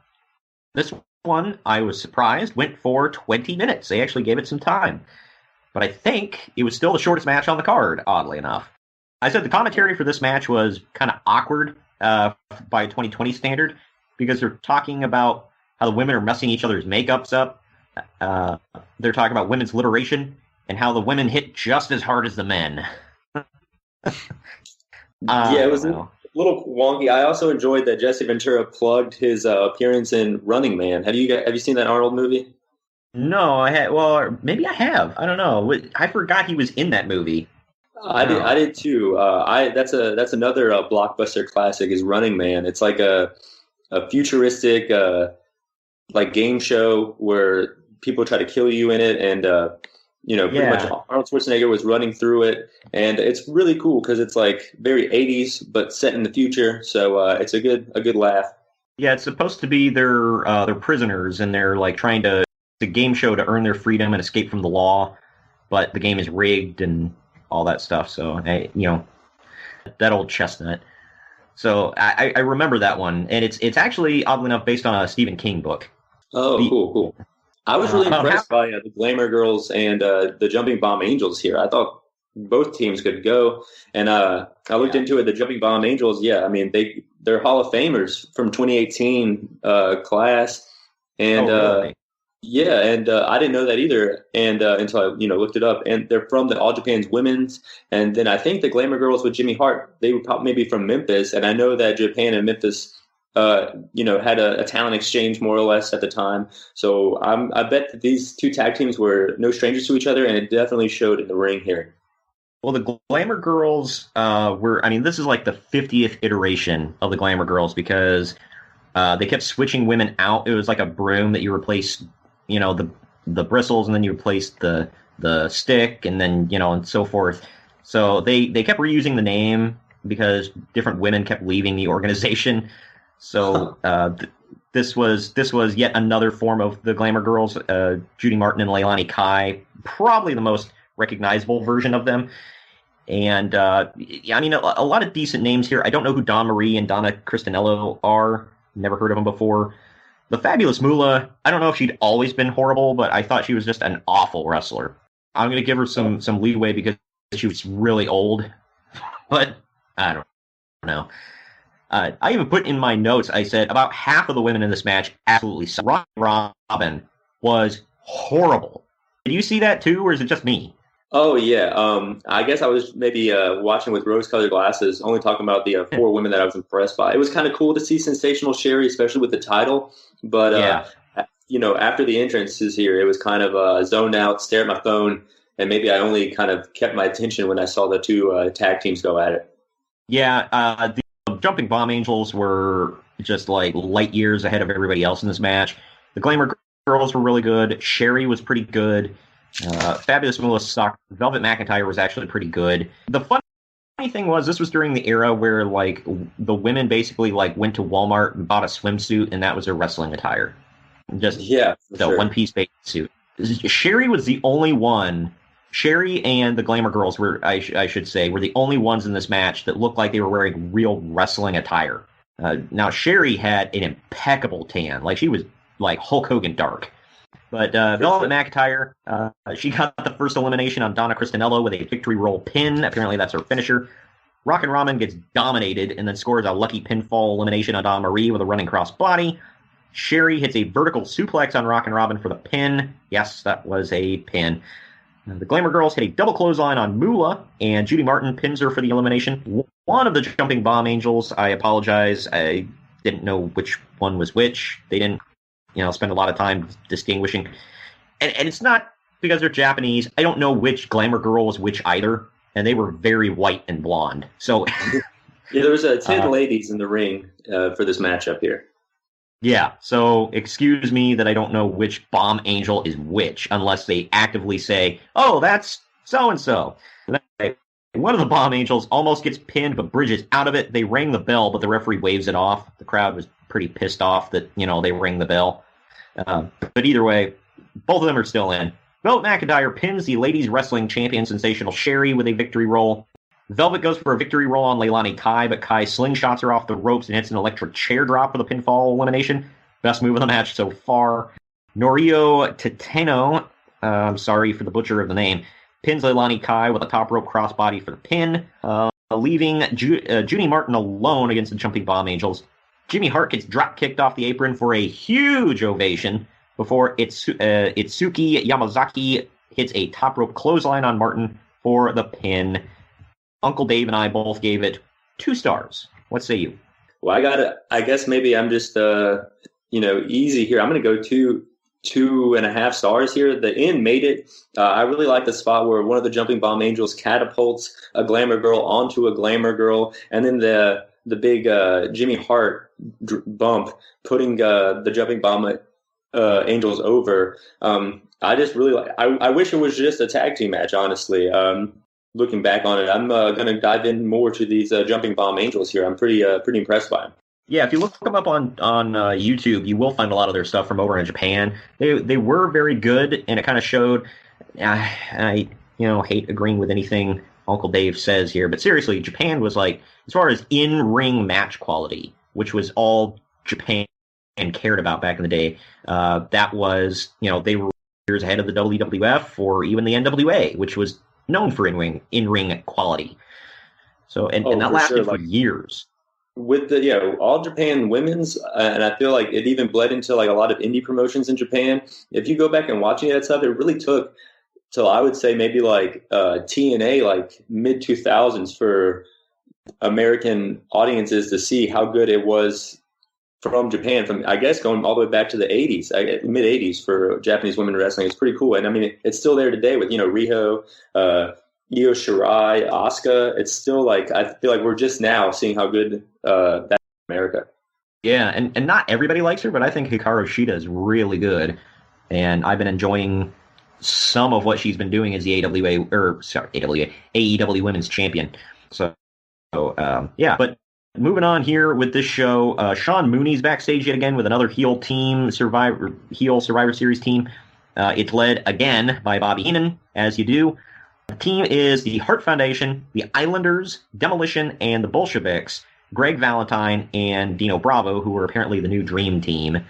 S2: This one, I was surprised, went for 20 minutes. They actually gave it some time. But I think it was still the shortest match on the card, oddly enough. I said the commentary for this match was kind of awkward by 2020 standard, because they're talking about how the women are messing each other's makeups up. They're talking about women's liberation and how the women hit just as hard as the men.
S3: Yeah, it was a little wonky. I also enjoyed that Jesse Ventura plugged his appearance in Running Man. Have you seen that Arnold movie?
S2: No, I had. Well, maybe I have. I don't know. I forgot he was in that movie.
S3: I did too. That's another blockbuster classic is Running Man. It's like a futuristic like game show where people try to kill you in it, and pretty much Arnold Schwarzenegger was running through it, and it's really cool because it's like very 80s but set in the future. So it's a good laugh.
S2: Yeah, it's supposed to be they're prisoners, and they're like trying to, it's a game show to earn their freedom and escape from the law, but the game is rigged and all that stuff. So that old chestnut. So I remember that one, and it's actually oddly enough based on a Stephen King book.
S3: Oh, cool. I was really impressed by the Glamour Girls and the Jumping Bomb Angels here. I thought both teams could go, and I looked into it. The Jumping Bomb Angels, I mean they're Hall of Famers from 2018 class, and
S2: really?
S3: I didn't know that either, and until I looked it up. And they're from the All Japan's Women's, and then I think the Glamour Girls with Jimmy Hart, they were probably maybe from Memphis, and I know that Japan and Memphis had a talent exchange more or less at the time. So I bet that these two tag teams were no strangers to each other, and it definitely showed in the ring here.
S2: Well, the Glamour Girls this is like the 50th iteration of the Glamour Girls, because they kept switching women out. It was like a broom that you replace, the bristles, and then you replace the stick, and then, and so forth. So they kept reusing the name because different women kept leaving the organization. So this was yet another form of the Glamour Girls. Judy Martin and Leilani Kai, probably the most recognizable version of them. And a lot of decent names here. I don't know who Dawn Marie and Donna Cristinello are. Never heard of them before. The Fabulous Moolah, I don't know if she'd always been horrible, but I thought she was just an awful wrestler. I'm going to give her some leeway because she was really old. But I don't know. I even put in my notes, I said about half of the women in this match absolutely sucked. Robin was horrible. Did you see that too, or is it just me?
S3: Oh, yeah. I guess I was maybe watching with rose-colored glasses, only talking about the four women that I was impressed by. It was kind of cool to see Sensational Sherry, especially with the title. But, after the entrances here, it was kind of zoned out, stare at my phone, and maybe I only kind of kept my attention when I saw the two tag teams go at it. Yeah,
S2: the Jumping Bomb Angels were just like light years ahead of everybody else in this match. The Glamour Girls were really good. Sherry was pretty good. Fabulous Moolah sucked. Velvet McIntyre was actually pretty good. The funny thing was, this was during the era where like the women basically like went to Walmart and bought a swimsuit, and that was their wrestling attire. Just one-piece bathing suit. Sherry was the only one. Sherry and the Glamour Girls were, I should say, were the only ones in this match that looked like they were wearing real wrestling attire. Now Sherry had an impeccable tan, like she was like Hulk Hogan dark. But Velvet McIntyre, she got the first elimination on Donna Cristinello with a victory roll pin. Apparently that's her finisher. Rockin' Robin gets dominated and then scores a lucky pinfall elimination on Dawn Marie with a running cross body. Sherry hits a vertical suplex on Rockin' Robin for the pin. Yes, that was a pin. The Glamour Girls hit a double clothesline on Moolah, and Judy Martin pins her for the elimination. One of the Jumping Bomb Angels, I apologize, I didn't know which one was which. They didn't, spend a lot of time distinguishing. And it's not because they're Japanese. I don't know which Glamour Girl was which either, and they were very white and blonde. So,
S3: yeah, there was 10 ladies in the ring for this matchup here.
S2: Yeah, so excuse me that I don't know which Bomb Angel is which, unless they actively say, "Oh, that's so and so." One of the Bomb Angels almost gets pinned, but bridges out of it. They ring the bell, but the referee waves it off. The crowd was pretty pissed off that they ring the bell. But either way, both of them are still in. Velvet McIntyre pins the ladies wrestling champion Sensational Sherry with a victory roll. Velvet goes for a victory roll on Leilani Kai, but Kai slingshots her off the ropes and hits an electric chair drop for the pinfall elimination. Best move of the match so far. Norio Titano, I'm sorry for the butcher of the name, pins Leilani Kai with a top rope crossbody for the pin, leaving Judy Martin alone against the Jumping Bomb Angels. Jimmy Hart gets drop kicked off the apron for a huge ovation before Itsuki Yamazaki hits a top rope clothesline on Martin for the pin. Uncle Dave and I both gave it 2 stars. What say you?
S3: Well, I guess maybe I'm just, easy here. I'm going to go 2.5 stars here. The end made it. I really like the spot where one of the Jumping Bomb Angels catapults a Glamour Girl onto a Glamour Girl, and then the big Jimmy Hart bump, putting the Jumping Bomb Angels over. I just really like. I wish it was just a tag team match, honestly. Looking back on it, I'm going to dive in more to these Jumping Bomb Angels here. I'm pretty impressed by them. Yeah,
S2: if you look them up on YouTube, you will find a lot of their stuff from over in Japan. They were very good, and it kind of showed. I hate agreeing with anything Uncle Dave says here, but seriously, Japan was like, as far as in-ring match quality, which was all Japan cared about back in the day. That was, they were years ahead of the WWF or even the NWA, which was known for in-ring quality. So, and that lasted for years.
S3: With the All Japan Women's, and I feel like it even bled into like a lot of indie promotions in Japan. If you go back and watching that stuff, it really took till I would say maybe like TNA, like mid 2000s, for American audiences to see how good it was from Japan. From I guess going all the way back to the 80s, mid 80s for Japanese women wrestling. It's pretty cool, and I mean it's still there today with Riho, Io Shirai, Asuka. It's still like I feel like we're just now seeing how good that's in America.
S2: Yeah, and not everybody likes her, but I think Hikaru Shida is really good, and I've been enjoying some of what she's been doing as the AEW Women's Champion. So but moving on here with this show, Sean Mooney's backstage yet again with another heel Survivor Series team. It's led again by Bobby Heenan, as you do. The team is the Hart Foundation, the Islanders, Demolition, and the Bolsheviks. Greg Valentine and Dino Bravo, who were apparently the new Dream Team.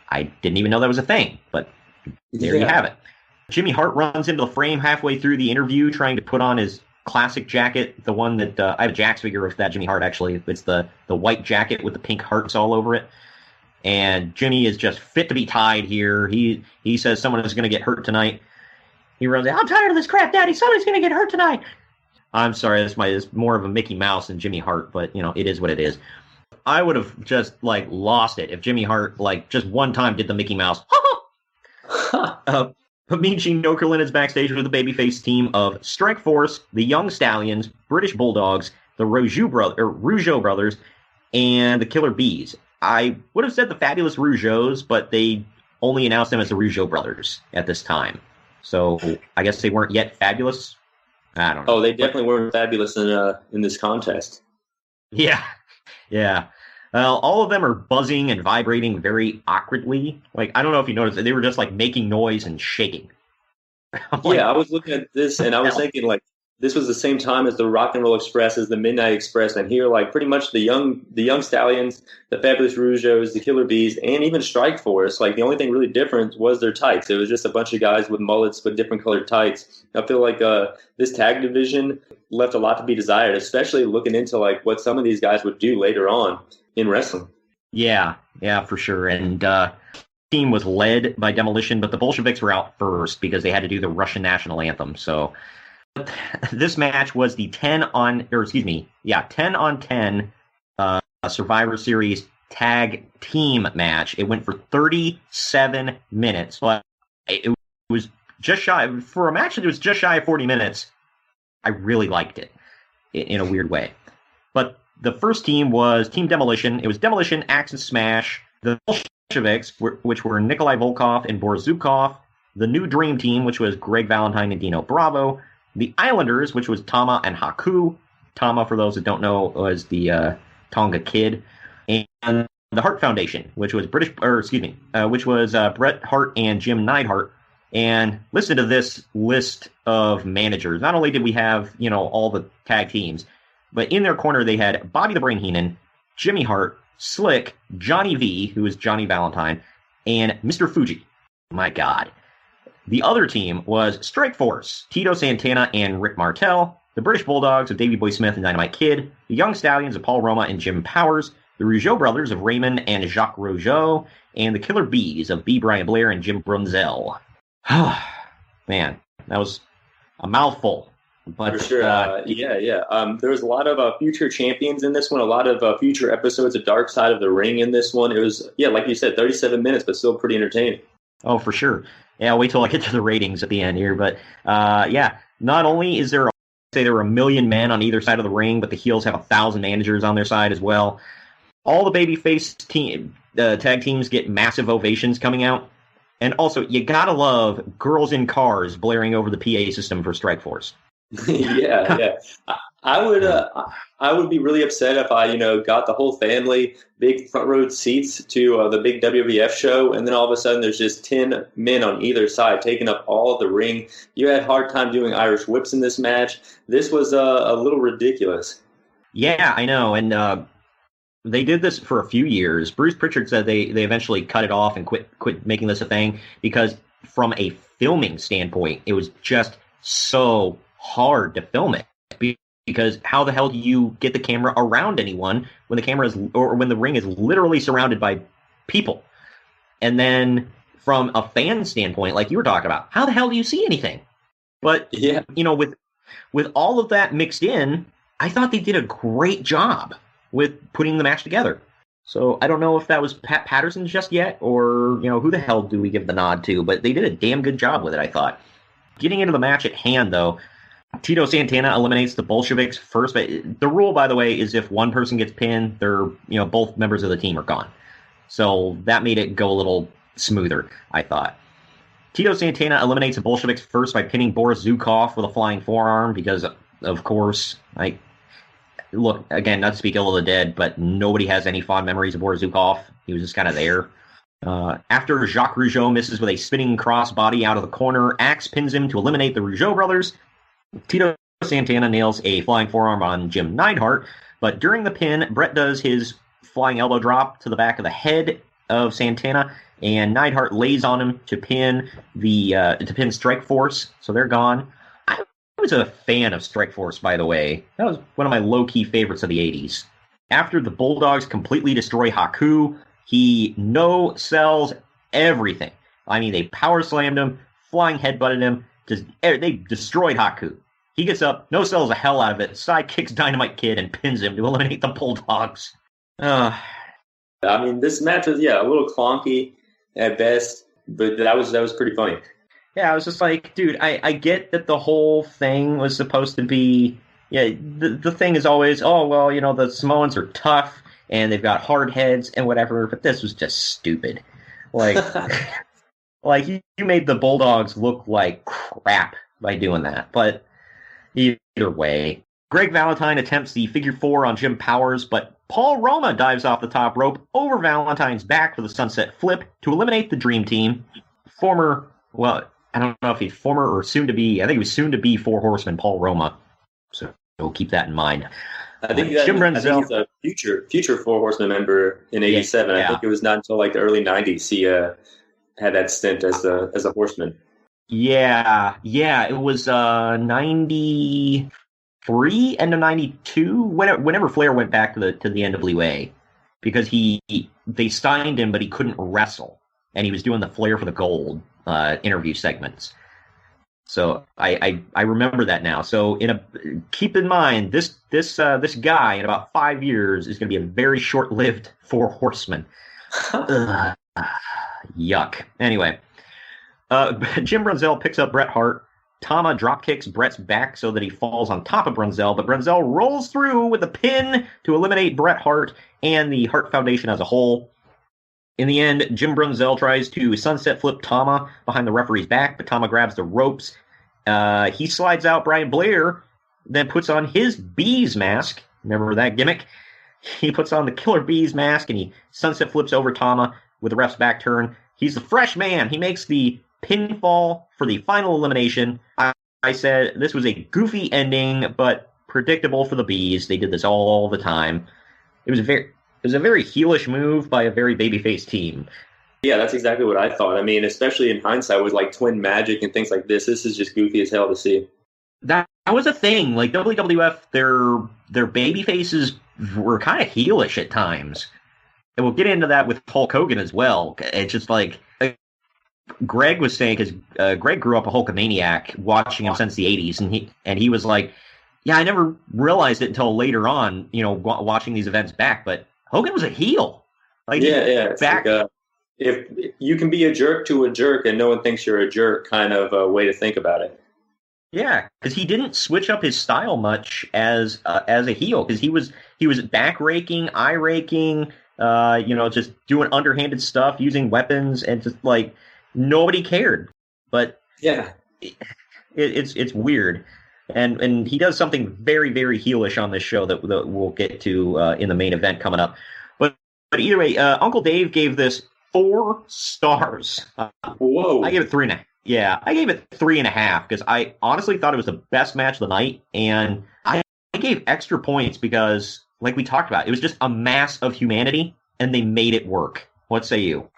S2: I didn't even know that was a thing, but there you have it. Jimmy Hart runs into the frame halfway through the interview, trying to put on his classic jacket, the one that I have a Jax figure of that Jimmy Hart, actually. It's the white jacket with the pink hearts all over it. And Jimmy is just fit to be tied here. He says someone is going to get hurt tonight. He runs out, "I'm tired of this crap, Daddy. Somebody's going to get hurt tonight." I'm sorry, it's more of a Mickey Mouse than Jimmy Hart, but, it is what it is. I would have just, lost it if Jimmy Hart, just one time did the Mickey Mouse. Bamichi Nokerlin is backstage with the babyface team of Strike Force, the Young Stallions, British Bulldogs, the Rougeau brothers, and the Killer Bees. I would have said the Fabulous Rougeaus, but they only announced them as the Rougeau brothers at this time. So I guess they weren't yet fabulous. I don't know.
S3: Oh, they definitely weren't fabulous in this contest.
S2: Yeah. Well, all of them are buzzing and vibrating very awkwardly. I don't know if you noticed, they were just making noise and shaking.
S3: I was looking at this and I was thinking this was the same time as the Rock and Roll Express, as the Midnight Express, and here, like, pretty much the young Stallions, the Fabulous Rougeaus, the Killer Bees, and even Strikeforce. Like, the only thing really different was their tights. It was just a bunch of guys with mullets with different colored tights. I feel like this tag division left a lot to be desired, especially looking into like what some of these guys would do later on in wrestling.
S2: Yeah, for sure. And team was led by Demolition, but the Bolsheviks were out first because they had to do the Russian national anthem. So this match was the 10 on 10 Survivor Series tag team match. It went for 37 minutes, but it was just shy for a match that was just shy of 40 minutes. I really liked it in a weird way. But the first team was Team Demolition. It was Demolition, Axe and Smash, the Bolsheviks, which were Nikolai Volkov and Boris Zukov, the New Dream Team, which was Greg Valentine and Dino Bravo, the Islanders, which was Tama and Haku. Tama, for those that don't know, was the Tonga Kid, and the Hart Foundation, which was Bret Hart and Jim Neidhart. And listen to this list of managers. Not only did we have, all the tag teams, but in their corner they had Bobby the Brain Heenan, Jimmy Hart, Slick, Johnny V, who is Johnny Valentine, and Mr. Fuji. My God. The other team was Strikeforce, Tito Santana and Rick Martel, the British Bulldogs of Davey Boy Smith and Dynamite Kid, the Young Stallions of Paul Roma and Jim Powers, the Rougeau brothers of Raymond and Jacques Rougeau, and the Killer Bees of B. Brian Blair and Jim Brunzell. Man, that was a mouthful. But
S3: for sure, there was a lot of future champions in this one, a lot of future episodes of Dark Side of the Ring in this one. It was, like you said, 37 minutes, but still pretty entertaining.
S2: Oh, for sure. Yeah, I'll wait till I get to the ratings at the end here. But, not only is there, there were 1 million men on either side of the ring, but the heels have 1,000 managers on their side as well. All the babyface tag teams get massive ovations coming out. And also, you gotta love Girls in Cars blaring over the PA system for Strikeforce.
S3: yeah. I would be really upset if I, got the whole family big front row seats to the big WWF show, and then all of a sudden there's just 10 men on either side taking up all of the ring. You had a hard time doing Irish whips in this match. This was a little ridiculous.
S2: Yeah, I know, and they did this for a few years. Bruce Pritchard said they eventually cut it off and quit making this a thing because from a filming standpoint, it was just so hard to film it. Because how the hell do you get the camera around anyone when the camera is, or when the ring is literally surrounded by people? And then from a fan standpoint, like you were talking about, how the hell do you see anything? But with all of that mixed in, I thought they did a great job with putting the match together. So I don't know if that was Pat Patterson just yet, or who the hell do we give the nod to? But they did a damn good job with it, I thought. Getting into the match at hand, though, Tito Santana eliminates the Bolsheviks first. But the rule, by the way, is if one person gets pinned, they're both members of the team are gone. So that made it go a little smoother, I thought. Tito Santana eliminates the Bolsheviks first by pinning Boris Zukov with a flying forearm because, of course, look, again, not to speak ill of the dead, but nobody has any fond memories of Boris Zukov. He was just kind of there. After Jacques Rougeau misses with a spinning crossbody out of the corner, Axe pins him to eliminate the Rougeau brothers. Tito Santana nails a flying forearm on Jim Neidhart, but during the pin, Bret does his flying elbow drop to the back of the head of Santana, and Neidhart lays on him to pin Strikeforce, so they're gone. I was a fan of Strikeforce, by the way. That was one of my low-key favorites of the 80s. After the Bulldogs completely destroy Haku, he no-sells everything. I mean, they power slammed him, flying headbutted him. They destroyed Haku. He gets up, no-sells the hell out of it, sidekicks Dynamite Kid, and pins him to eliminate the Bulldogs.
S3: I mean, this match was, a little clunky at best, but that was pretty funny.
S2: Yeah, I was just like, dude, I get that the whole thing was supposed to be, the thing is always, the Samoans are tough, and they've got hard heads and whatever, but this was just stupid. Like, you made the Bulldogs look like crap by doing that, but either way. Greg Valentine attempts the figure four on Jim Powers, but Paul Roma dives off the top rope over Valentine's back for the sunset flip to eliminate the Dream Team. I don't know if he's former or soon to be, I think he was soon to be Four Horsemen, Paul Roma. So keep that in mind.
S3: I think
S2: Jim
S3: I think
S2: Brunzell.
S3: he's a future Four Horsemen member in '87.
S2: Yeah.
S3: I think it was not until like the early '90s he had that stint as a horseman.
S2: Yeah, it was 93 end of 92 whenever Flair went back to the NWA, because they signed him but he couldn't wrestle, and he was doing the Flair for the Gold interview segments. So I remember that now. So keep in mind this guy in about 5 years is going to be a very short-lived Four Horsemen. Yuck. Anyway, Jim Brunzell picks up Bret Hart. Tama drop kicks Bret's back so that he falls on top of Brunzell, but Brunzell rolls through with a pin to eliminate Bret Hart and the Hart Foundation as a whole. In the end, Jim Brunzell tries to sunset flip Tama behind the referee's back, but Tama grabs the ropes. He slides out Brian Blair, then puts on his Bees mask. Remember that gimmick? He puts on the Killer Bees mask, and he sunset flips over Tama with the ref's back turn. He's the fresh man. He makes the pinfall for the final elimination. I said this was a goofy ending, but predictable for the Bees. They did this all the time. It was a very heelish move by a very babyface team.
S3: Yeah, that's exactly what I thought. I mean, especially in hindsight with like Twin Magic and things like this is just goofy as hell to see.
S2: That was a thing. Like WWF, their babyfaces were kind of heelish at times. And we'll get into that with Hulk Hogan as well. It's just like Greg was saying, because Greg grew up a Hulkamaniac, watching him since the 80s, and he was like, yeah, I never realized it until later on, watching these events back, but Hogan was a heel. Like,
S3: yeah. Back, like, if you can be a jerk to a jerk and no one thinks you're a jerk, kind of a way to think about it.
S2: Yeah, because he didn't switch up his style much as a heel, because he was back raking, eye raking, just doing underhanded stuff, using weapons, and just like nobody cared. But yeah, it's weird, and he does something very, very heelish on this show that we'll get to in the main event coming up. But either way, Uncle Dave gave this 4 stars.
S3: Whoa!
S2: I gave it 3.5. Yeah, I gave it 3.5 because I honestly thought it was the best match of the night, and I gave extra points because, like we talked about, it was just a mass of humanity, and they made it work. What say you?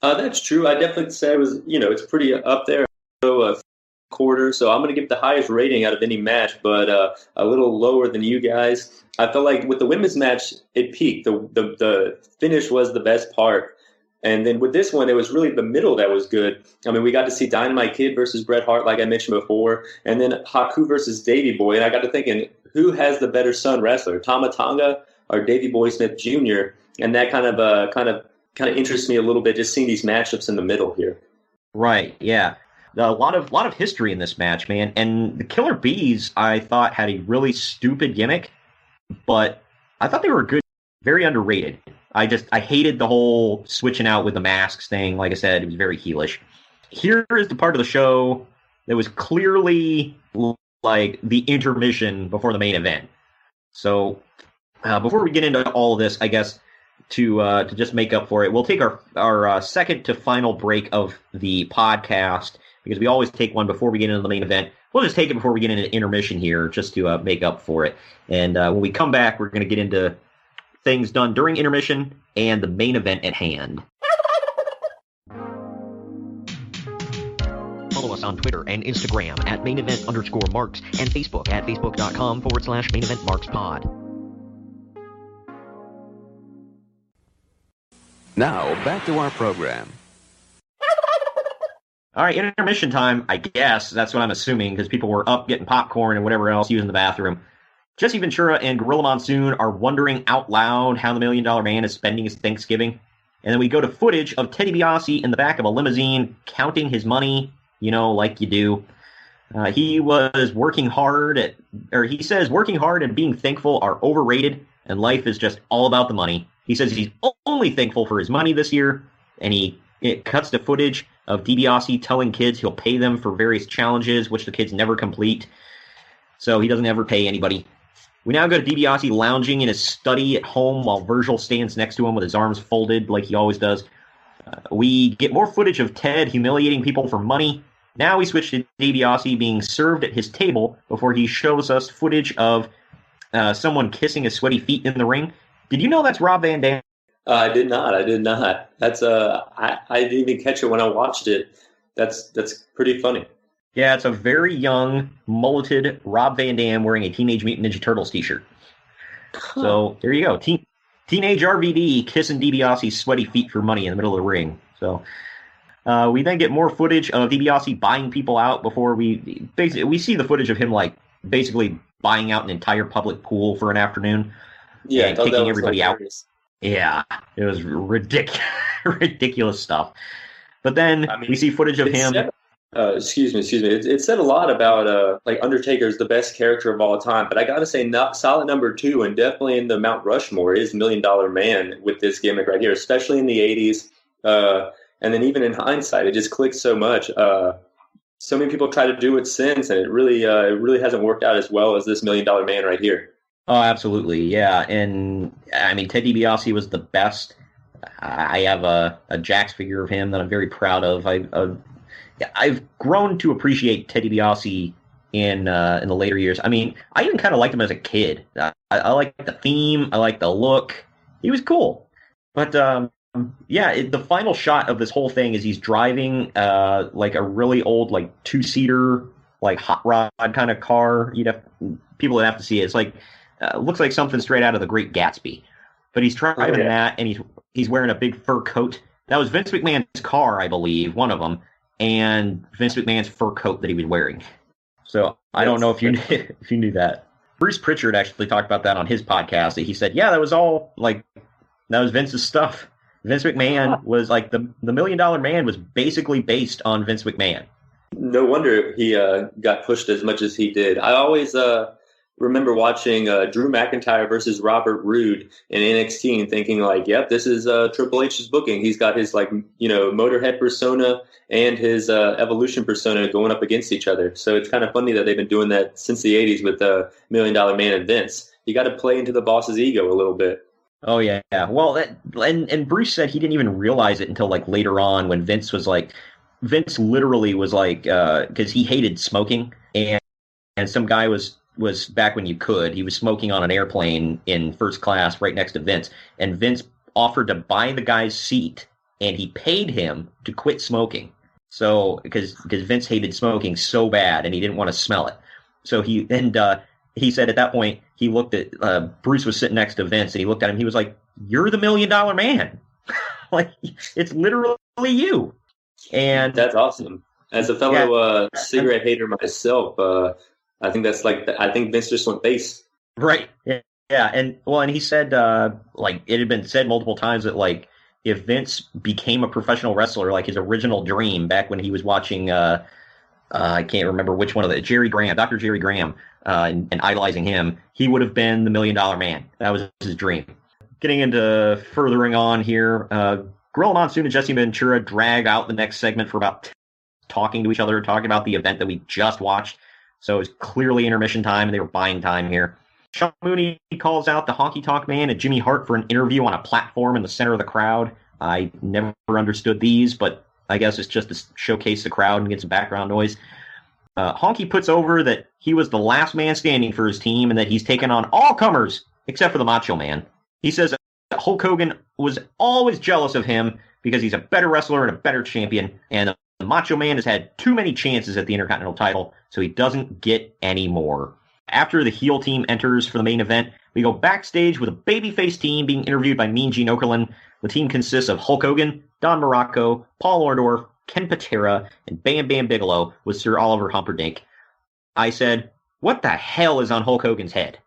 S3: That's true. I definitely say it was, it's pretty up there. So, quarter, so I'm going to give the highest rating out of any match, but a little lower than you guys. I felt like with the women's match, it peaked. The finish was the best part. And then with this one, it was really the middle that was good. I mean, we got to see Dynamite Kid versus Bret Hart, like I mentioned before, and then Haku versus Davey Boy. And I got to thinking, who has the better son wrestler, Tama Tonga or Davey Boy Smith Jr.? And that kind of interests me a little bit, just seeing these matchups in the middle here.
S2: Right. Yeah. A lot of history in this match, man. And the Killer Bees, I thought, had a really stupid gimmick, but I thought they were good, very underrated. I hated the whole switching out with the masks thing. Like I said, it was very heelish. Here is the part of the show that was clearly like the intermission before the main event. So before we get into all of this, I guess to just make up for it, we'll take our second to final break of the podcast, because we always take one before we get into the main event. We'll just take it before we get into intermission here, just to make up for it. And when we come back, we're going to get into things done during intermission and the main event at hand.
S1: Follow us on Twitter and Instagram at @main_event_marks and Facebook at facebook.com/main event marks pod.
S4: Now, back to our program.
S2: All right, intermission time, I guess. That's what I'm assuming, because people were up getting popcorn and whatever else, using the bathroom. Jesse Ventura and Gorilla Monsoon are wondering out loud how the $1 Million Man is spending his Thanksgiving. And then we go to footage of Teddy DiBiase in the back of a limousine counting his money, like you do. He was working hard he says working hard and being thankful are overrated, and life is just all about the money. He says he's only thankful for his money this year, and it cuts to footage of DiBiase telling kids he'll pay them for various challenges, which the kids never complete. So he doesn't ever pay anybody. We now go to DiBiase lounging in his study at home while Virgil stands next to him with his arms folded like he always does. We get more footage of Ted humiliating people for money. Now we switch to DiBiase being served at his table before he shows us footage of someone kissing his sweaty feet in the ring. Did you know that's Rob Van Dam?
S3: I did not. That's I didn't even catch it when I watched it. That's pretty funny.
S2: Yeah, it's a very young, mulleted Rob Van Dam wearing a Teenage Mutant Ninja Turtles t-shirt. So there you go. Teenage RVD kissing DiBiase's sweaty feet for money in the middle of the ring. So we then get more footage of DiBiase buying people out before we see the footage of him like basically buying out an entire public pool for an afternoon.
S3: Yeah,
S2: and kicking everybody out. Yeah, it was ridiculous stuff. But then we see footage of him.
S3: Excuse me. It said a lot about like Undertaker's the best character of all time, but I got to say, not solid number 2, and definitely in the Mount Rushmore is $1 Million Man with this gimmick right here, especially in the '80s. And then even in hindsight, it just clicked so much. So many people try to do it since, and it really hasn't worked out as well as this $1 Million Man right here.
S2: Oh, absolutely, yeah. And I mean, Ted DiBiase was the best. I have a Jax figure of him that I'm very proud of. I've grown to appreciate Ted DiBiase in the later years. I mean, I even kind of liked him as a kid. I liked the theme. I liked the look. He was cool. But the final shot of this whole thing is he's driving like a really old like 2-seater like hot rod kind of car. People would have to see it. It's like looks like something straight out of The Great Gatsby. But he's driving that, and he's wearing a big fur coat. That was Vince McMahon's car, I believe, one of them. And Vince McMahon's fur coat that he was wearing. So I don't know if you knew that. Bruce Pritchard actually talked about that on his podcast. He said, "Yeah, that was Vince's stuff. Vince McMahon was like the $1 Million Man was basically based on Vince McMahon."
S3: No wonder he got pushed as much as he did. I always remember watching Drew McIntyre versus Robert Roode in NXT and thinking like, "Yep, this is Triple H's booking. He's got his Motorhead persona and his Evolution persona going up against each other." So it's kind of funny that they've been doing that since the '80s with $1 Million Man and Vince. You got to play into the boss's ego a little bit.
S2: Oh yeah. Well, and Bruce said he didn't even realize it until like later on when Vince literally was like because he hated smoking and some guy was back when you could. He was smoking on an airplane in first class right next to Vince, and Vince offered to buy the guy's seat, and he paid him to quit smoking. So because Vince hated smoking so bad, and he didn't want to smell it. So he said at that point he looked at Bruce was sitting next to Vince, and he looked at him. He was like, "You're the $1 Million Man. Like it's literally you." And
S3: that's awesome. As a fellow cigarette hater myself. I think that's I think Vince just went base.
S2: Right. Yeah. And he said, like it had been said multiple times that like if Vince became a professional wrestler, like his original dream back when he was watching, I can't remember which one of Dr. Jerry Graham, and idolizing him, he would have been the $1 Million Man. That was his dream. Getting into furthering on here, Gorilla Monsoon and Jesse Ventura drag out the next segment for about talking to each other, talking about the event that we just watched. So it was clearly intermission time, and they were buying time here. Sean Mooney calls out the Honky Tonk Man and Jimmy Hart for an interview on a platform in the center of the crowd. I never understood these, but I guess it's just to showcase the crowd and get some background noise. Honky puts over that he was the last man standing for his team and that he's taken on all comers except for the Macho Man. He says that Hulk Hogan was always jealous of him because he's a better wrestler and a better champion, and the Macho Man has had too many chances at the Intercontinental title, so he doesn't get any more. After the heel team enters for the main event, we go backstage with a babyface team being interviewed by Mean Gene Okerlund. The team consists of Hulk Hogan, Don Morocco, Paul Orndorff, Ken Patera, and Bam Bam Bigelow with Sir Oliver Humperdinck. I said, what the hell is on Hulk Hogan's head?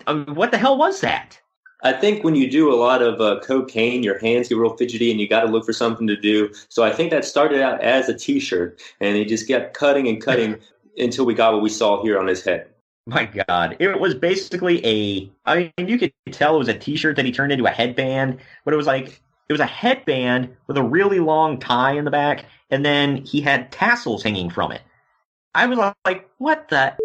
S2: What the hell was that?
S3: I think when you do a lot of cocaine, your hands get real fidgety and you got to look for something to do. So I think that started out as a T-shirt, and he just kept cutting and cutting until we got what we saw here on his head.
S2: My God. It was basically you could tell it was a T-shirt that he turned into a headband, but it was a headband with a really long tie in the back, and then he had tassels hanging from it. I was like, what the...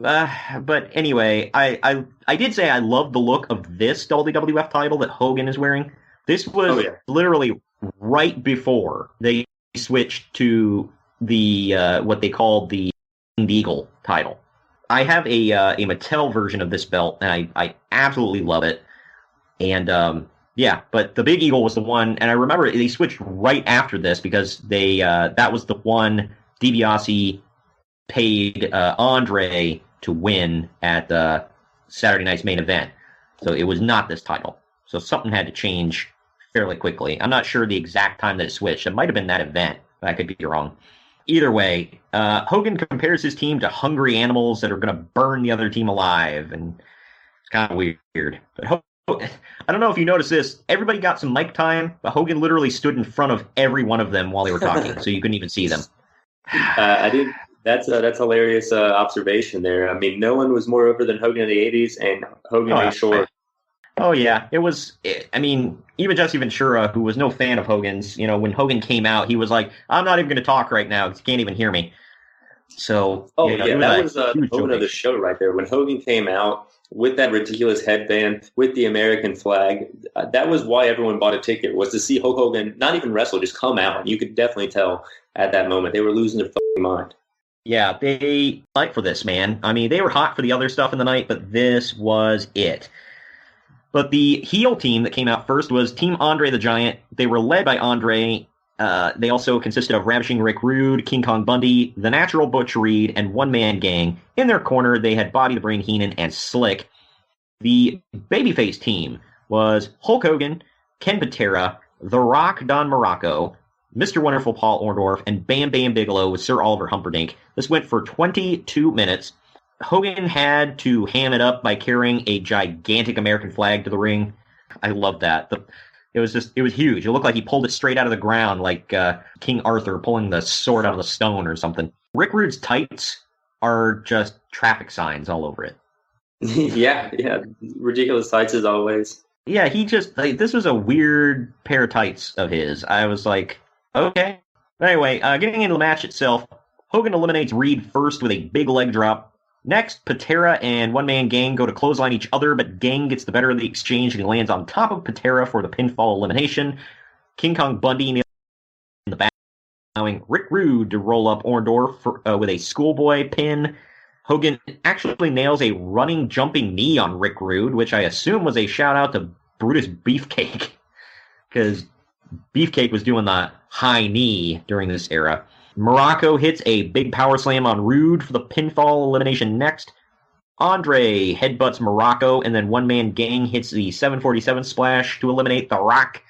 S2: but anyway, I did say I loved the look of this WWF title that Hogan is wearing. This was literally right before they switched to the what they called the Eagle title. I have a Mattel version of this belt, and I absolutely love it. And yeah, but the Big Eagle was the one, and I remember they switched right after this because they that was the one DiBiase paid Andre to win at Saturday night's main event. So it was not this title. So something had to change fairly quickly. I'm not sure the exact time that it switched. It might have been that event, but I could be wrong. Either way, Hogan compares his team to hungry animals that are going to burn the other team alive, and it's kind of weird. But I don't know if you noticed this. Everybody got some mic time, but Hogan literally stood in front of every one of them while they were talking, so you couldn't even see them.
S3: I did. That's hilarious observation there. I mean, no one was more over than Hogan in the 80s, and Hogan made sure.
S2: Oh, yeah. It was, I mean, even Jesse Ventura, who was no fan of Hogan's, when Hogan came out, he was like, I'm not even going to talk right now because you can't even hear me. So,
S3: that was the moment of the show right there. When Hogan came out with that ridiculous headband, with the American flag, that was why everyone bought a ticket, was to see Hulk Hogan not even wrestle, just come out. You could definitely tell at that moment. They were losing their fucking mind.
S2: Yeah, they fight for this, man. I mean, they were hot for the other stuff in the night, but this was it. But the heel team that came out first was Team Andre the Giant. They were led by Andre. They also consisted of Ravishing Rick Rude, King Kong Bundy, The Natural Butch Reed, and One Man Gang. In their corner, they had Bobby the Brain Heenan and Slick. The babyface team was Hulk Hogan, Ken Patera, The Rock Don Morocco, Mr. Wonderful Paul Orndorff, and Bam Bam Bigelow with Sir Oliver Humperdinck. This went for 22 minutes. Hogan had to ham it up by carrying a gigantic American flag to the ring. I love that. It was huge. It looked like he pulled it straight out of the ground, like King Arthur pulling the sword out of the stone or something. Rick Rude's tights are just traffic signs all over it.
S3: yeah. Ridiculous tights as always.
S2: Yeah, he just, this was a weird pair of tights of his. I was like, okay. Anyway, getting into the match itself, Hogan eliminates Reed first with a big leg drop. Next, Patera and One Man Gang go to clothesline each other, but Gang gets the better of the exchange and he lands on top of Patera for the pinfall elimination. King Kong Bundy nails in the back, allowing Rick Rude to roll up Orndorff with a schoolboy pin. Hogan actually nails a running, jumping knee on Rick Rude, which I assume was a shout-out to Brutus Beefcake, because Beefcake was doing the high knee during this era. Morocco hits a big power slam on Rude for the pinfall elimination next. Andre headbutts Morocco, and then One Man Gang hits the 747 splash to eliminate The Rock.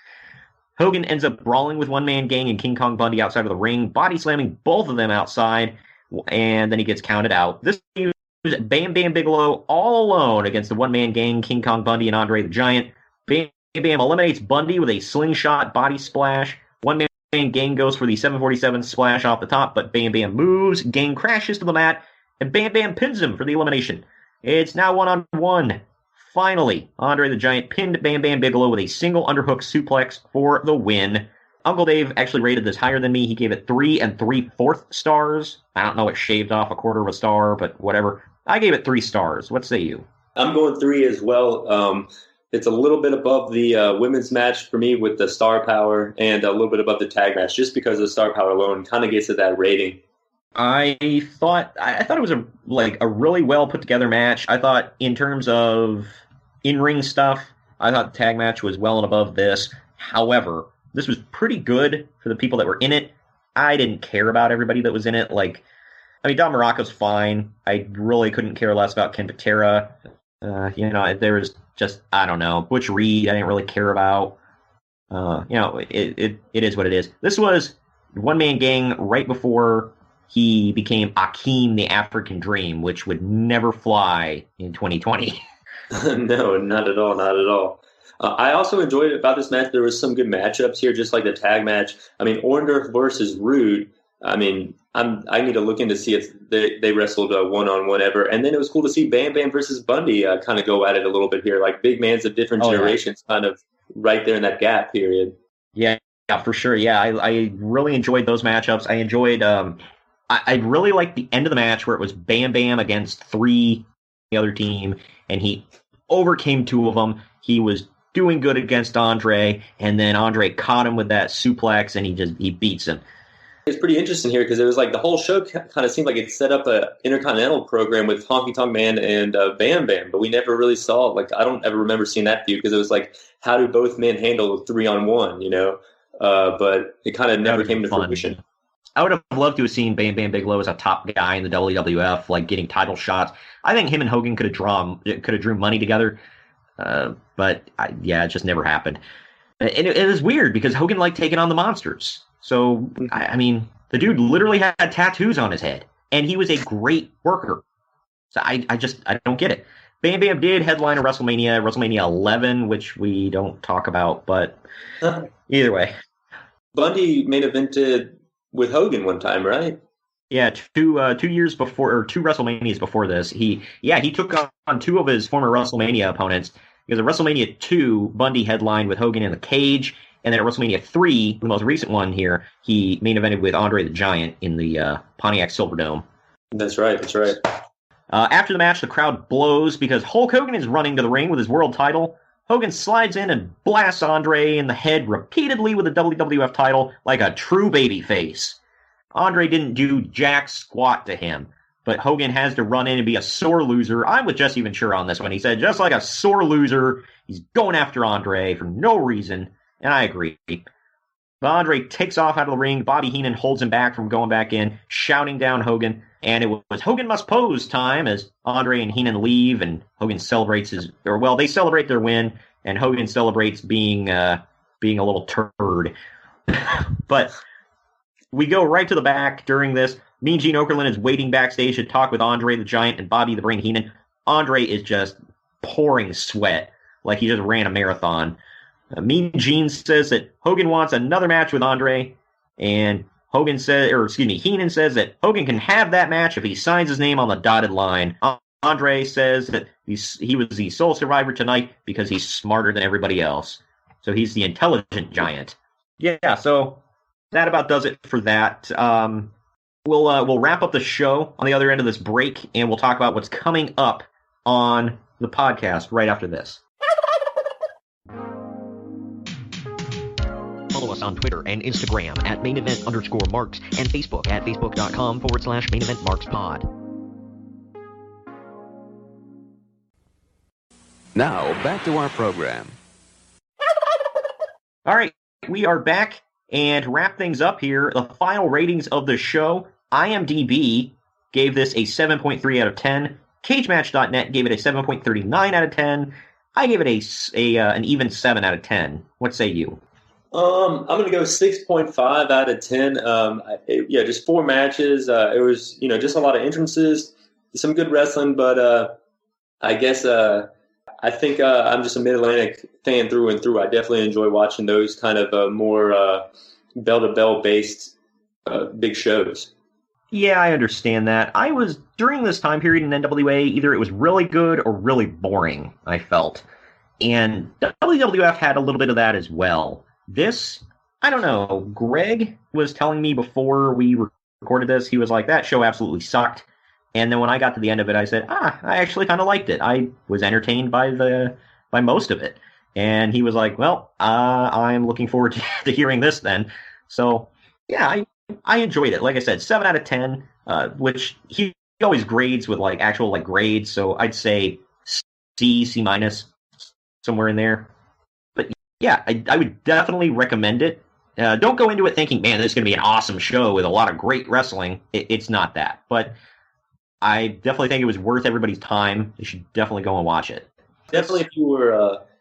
S2: Hogan ends up brawling with One Man Gang and King Kong Bundy outside of the ring, body slamming both of them outside, and then he gets counted out. This was Bam Bam Bigelow all alone against the One Man Gang, King Kong Bundy, and Andre the Giant. Bam Bam eliminates Bundy with a slingshot body splash. One Man Gang goes for the 747 splash off the top, but Bam Bam moves. Gang crashes to the mat, and Bam Bam pins him for the elimination. It's now 1-on-1. Finally, Andre the Giant pinned Bam Bam Bigelow with a single underhook suplex for the win. Uncle Dave actually rated this higher than me. He gave it 3 3/4 stars. I don't know, it shaved off a quarter of a star, but whatever. I gave it 3 stars. What say you?
S3: I'm going 3 as well. It's a little bit above the women's match for me with the star power, and a little bit above the tag match, just because the star power alone kind of gets to that rating.
S2: I thought it was a really well put together match. I thought in terms of in-ring stuff, I thought the tag match was well and above this. However, this was pretty good for the people that were in it. I didn't care about everybody that was in it. Don Morocco's fine. I really couldn't care less about Ken Patera. There was just, I don't know, Butch Reed I didn't really care about. It is what it is. This was One Man Gang right before he became Akeem the African Dream, which would never fly in 2020.
S3: No, not at all. I also enjoyed about this match. There was some good matchups here, just like the tag match. I mean, Orndorff versus Rude. I mean, I need to look in to see if they wrestled one-on-one ever. And then it was cool to see Bam Bam versus Bundy kind of go at it a little bit here, like big mans of different generations, kind of right there in that gap period.
S2: Yeah, for sure. Yeah, I really enjoyed those matchups. I enjoyed. I really liked the end of the match where it was Bam Bam against 3 the other team, and he overcame 2 of them. He was doing good against Andre, and then Andre caught him with that suplex, and he beats him.
S3: It's pretty interesting here because it was like the whole show kind of seemed like it set up a intercontinental program with Honky Tonk Man and Bam Bam, but we never really saw, like, I don't ever remember seeing that feud because it was like, how do both men handle 3-on-1, you know? But it kind of never came to fruition.
S2: I would have loved to have seen Bam Bam Bigelow as a top guy in the WWF, like getting title shots. I think him and Hogan could have drew money together, but it just never happened. And it was weird because Hogan liked taking on the monsters. So, I mean, the dude literally had tattoos on his head, and he was a great worker. So I don't get it. Bam Bam did headline a WrestleMania 11, which we don't talk about, but either way.
S3: Bundy main evented with Hogan one time, right?
S2: Yeah, 2 years before, or 2 WrestleManias before this, he took on 2 of his former WrestleMania opponents. Because at WrestleMania 2, Bundy headlined with Hogan in the cage, and then at WrestleMania 3, the most recent one here, he main evented with Andre the Giant in the Pontiac Silverdome.
S3: That's right.
S2: After the match, the crowd blows because Hulk Hogan is running to the ring with his world title. Hogan slides in and blasts Andre in the head repeatedly with the WWF title like a true babyface. Andre didn't do jack squat to him, but Hogan has to run in and be a sore loser. I'm with Jesse Ventura on this one. He said, just like a sore loser, he's going after Andre for no reason, and I agree. But Andre takes off out of the ring. Bobby Heenan holds him back from going back in, shouting down Hogan. And it was Hogan must pose time as Andre and Heenan leave, and Hogan celebrates they celebrate their win, and Hogan celebrates being a little turd. But we go right to the back during this. Mean Gene Okerlund is waiting backstage to talk with Andre the Giant and Bobby the Brain Heenan. Andre is just pouring sweat like he just ran a marathon. Mean Gene says that Hogan wants another match with Andre, and Heenan says that Hogan can have that match if he signs his name on the dotted line. Andre says that he was the sole survivor tonight because he's smarter than everybody else. So he's the intelligent giant. Yeah, so that about does it for that. We'll wrap up the show on the other end of this break, and we'll talk about what's coming up on the podcast right after this.
S1: Follow us on Twitter and Instagram at @main_event_marks and Facebook at facebook.com/main event marks pod.
S4: Now, back to our program.
S2: All right, we are back, and to wrap things up here, the final ratings of the show. IMDb gave this a 7.3 out of 10. CageMatch.net gave it a 7.39 out of 10. I gave it an even 7 out of 10. What say you?
S3: I'm going to go 6.5 out of 10. Just 4 matches. It was, just a lot of entrances, some good wrestling, but I guess I think I'm just a Mid-Atlantic fan through and through. I definitely enjoy watching those kind of more bell-to-bell based big shows.
S2: Yeah, I understand that. During this time period in NWA, either it was really good or really boring, I felt. And WWF had a little bit of that as well. This, I don't know, Greg was telling me before we recorded this, he was like, that show absolutely sucked. And then when I got to the end of it, I said, I actually kind of liked it. I was entertained by most of it. And he was like, well, I'm looking forward to hearing this then. So, yeah, I enjoyed it. Like I said, 7 out of 10, which he always grades with actual grades. So I'd say C minus, somewhere in there. But yeah, I would definitely recommend it. Don't go into it thinking, man, this is going to be an awesome show with a lot of great wrestling. It's not that. But I definitely think it was worth everybody's time. You should definitely go and watch it.
S3: Definitely,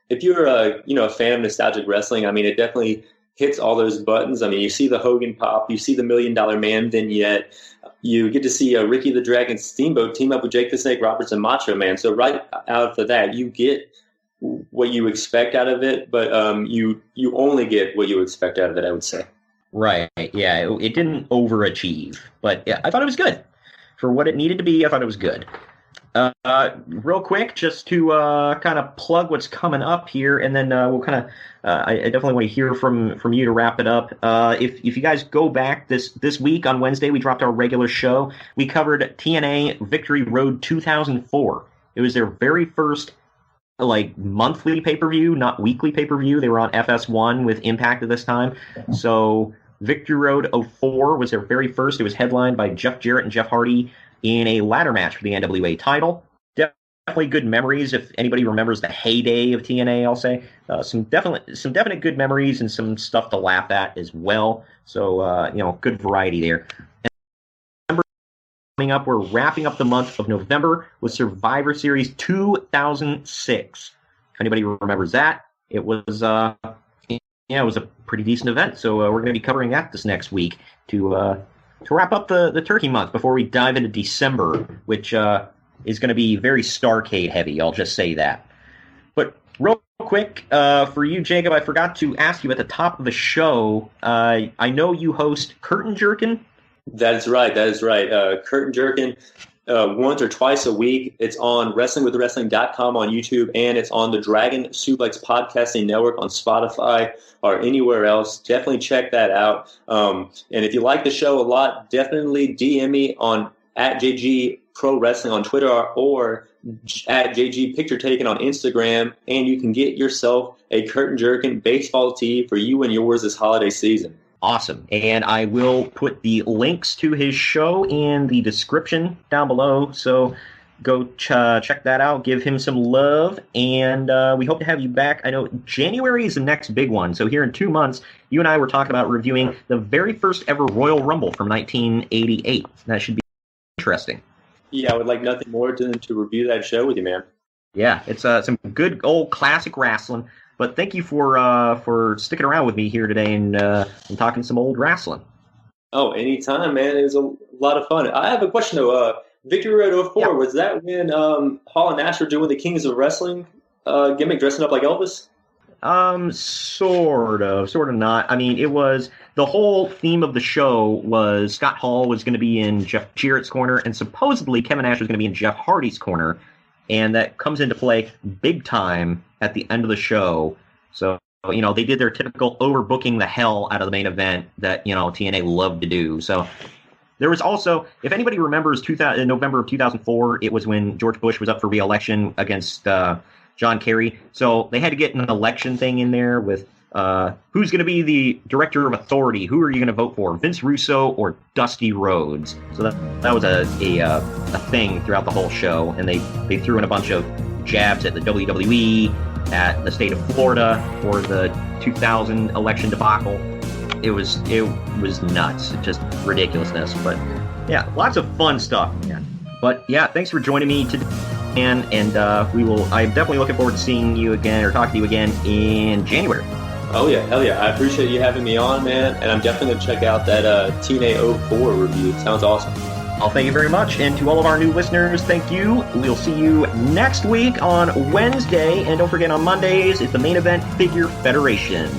S3: if you're a fan of nostalgic wrestling, I mean, it definitely hits all those buttons. I mean, you see the Hogan pop, you see the $1 Million Man vignette, you get to see Ricky the Dragon Steamboat team up with Jake the Snake Roberts and Macho Man. So right out of that, you get what you expect out of it, but you only get what you expect out of it, I would say.
S2: Right. Yeah, it didn't overachieve, but yeah, I thought it was good. For what it needed to be, I thought it was good. Real quick, just to kind of plug what's coming up here, and then we'll kind of I definitely want to hear from you to wrap it up. If you guys go back this week on Wednesday, we dropped our regular show. We covered TNA Victory Road 2004. It was their very first monthly pay-per-view, not weekly pay-per-view. They were on FS1 with Impact at this time. So Victory Road 04 was their very first. It was headlined by Jeff Jarrett and Jeff Hardy in a ladder match for the NWA title. Definitely good memories. If anybody remembers the heyday of TNA, I'll say some definite good memories and some stuff to laugh at as well. So good variety there. And coming up, we're wrapping up the month of November with Survivor Series 2006. If anybody remembers that, it was it was a pretty decent event. So we're going to be covering that this next week to wrap up the Turkey month before we dive into December, which is going to be very Starrcade heavy. I'll just say that. But real quick, for you, Jacob, I forgot to ask you at the top of the show. I know you host Curtain Jerkin.
S3: That is right. Curtain Jerkin, once or twice a week. It's on WrestlingWithWrestling.com on YouTube, and it's on the Dragon Suplex Podcasting Network on Spotify or anywhere else. Definitely check that out. And if you like the show a lot, definitely DM me on @JG Pro Wrestling on Twitter or @JG Picture Taken on Instagram, and you can get yourself a Curtain Jerkin baseball tee for you and yours this holiday season.
S2: Awesome. And I will put the links to his show in the description down below, so go check that out. Give him some love, and we hope to have you back. I know January is the next big one, so here in 2 months, you and I were talking about reviewing the very first ever Royal Rumble from 1988. That should be interesting.
S3: Yeah, I would like nothing more than to review that show with you, man.
S2: Yeah, it's some good old classic wrestling. But thank you for sticking around with me here today and talking some old wrestling.
S3: Oh, anytime, man. It was a lot of fun. I have a question, though. Victory Road 04, was that when Hall and Nash were doing the Kings of Wrestling gimmick, dressing up like Elvis?
S2: Sort of not. I mean, it was the whole theme of the show was Scott Hall was going to be in Jeff Jarrett's corner, and supposedly Kevin Nash was going to be in Jeff Hardy's corner, and that comes into play big time at the end of the show. So, they did their typical overbooking the hell out of the main event that, TNA loved to do. So there was also, if anybody remembers in November of 2004, it was when George Bush was up for re-election against John Kerry. So they had to get an election thing in there with who's going to be the director of authority. Who are you going to vote for, Vince Russo or Dusty Rhodes? So that was a thing throughout the whole show, and they threw in a bunch of jabs at the WWE, at the state of Florida for the 2000 election debacle. It was nuts, just ridiculousness. But yeah, lots of fun stuff, man. But yeah, thanks for joining me today, and I'm definitely looking forward to seeing you again or talking to you again in January.
S3: Oh yeah, hell yeah! I appreciate you having me on, man, and I'm definitely gonna check out that TNA 04 review. It sounds awesome.
S2: Well, thank you very much, and to all of our new listeners, thank you. We'll see you next week on Wednesday, and don't forget on Mondays, it's the Main Event Figure Federation.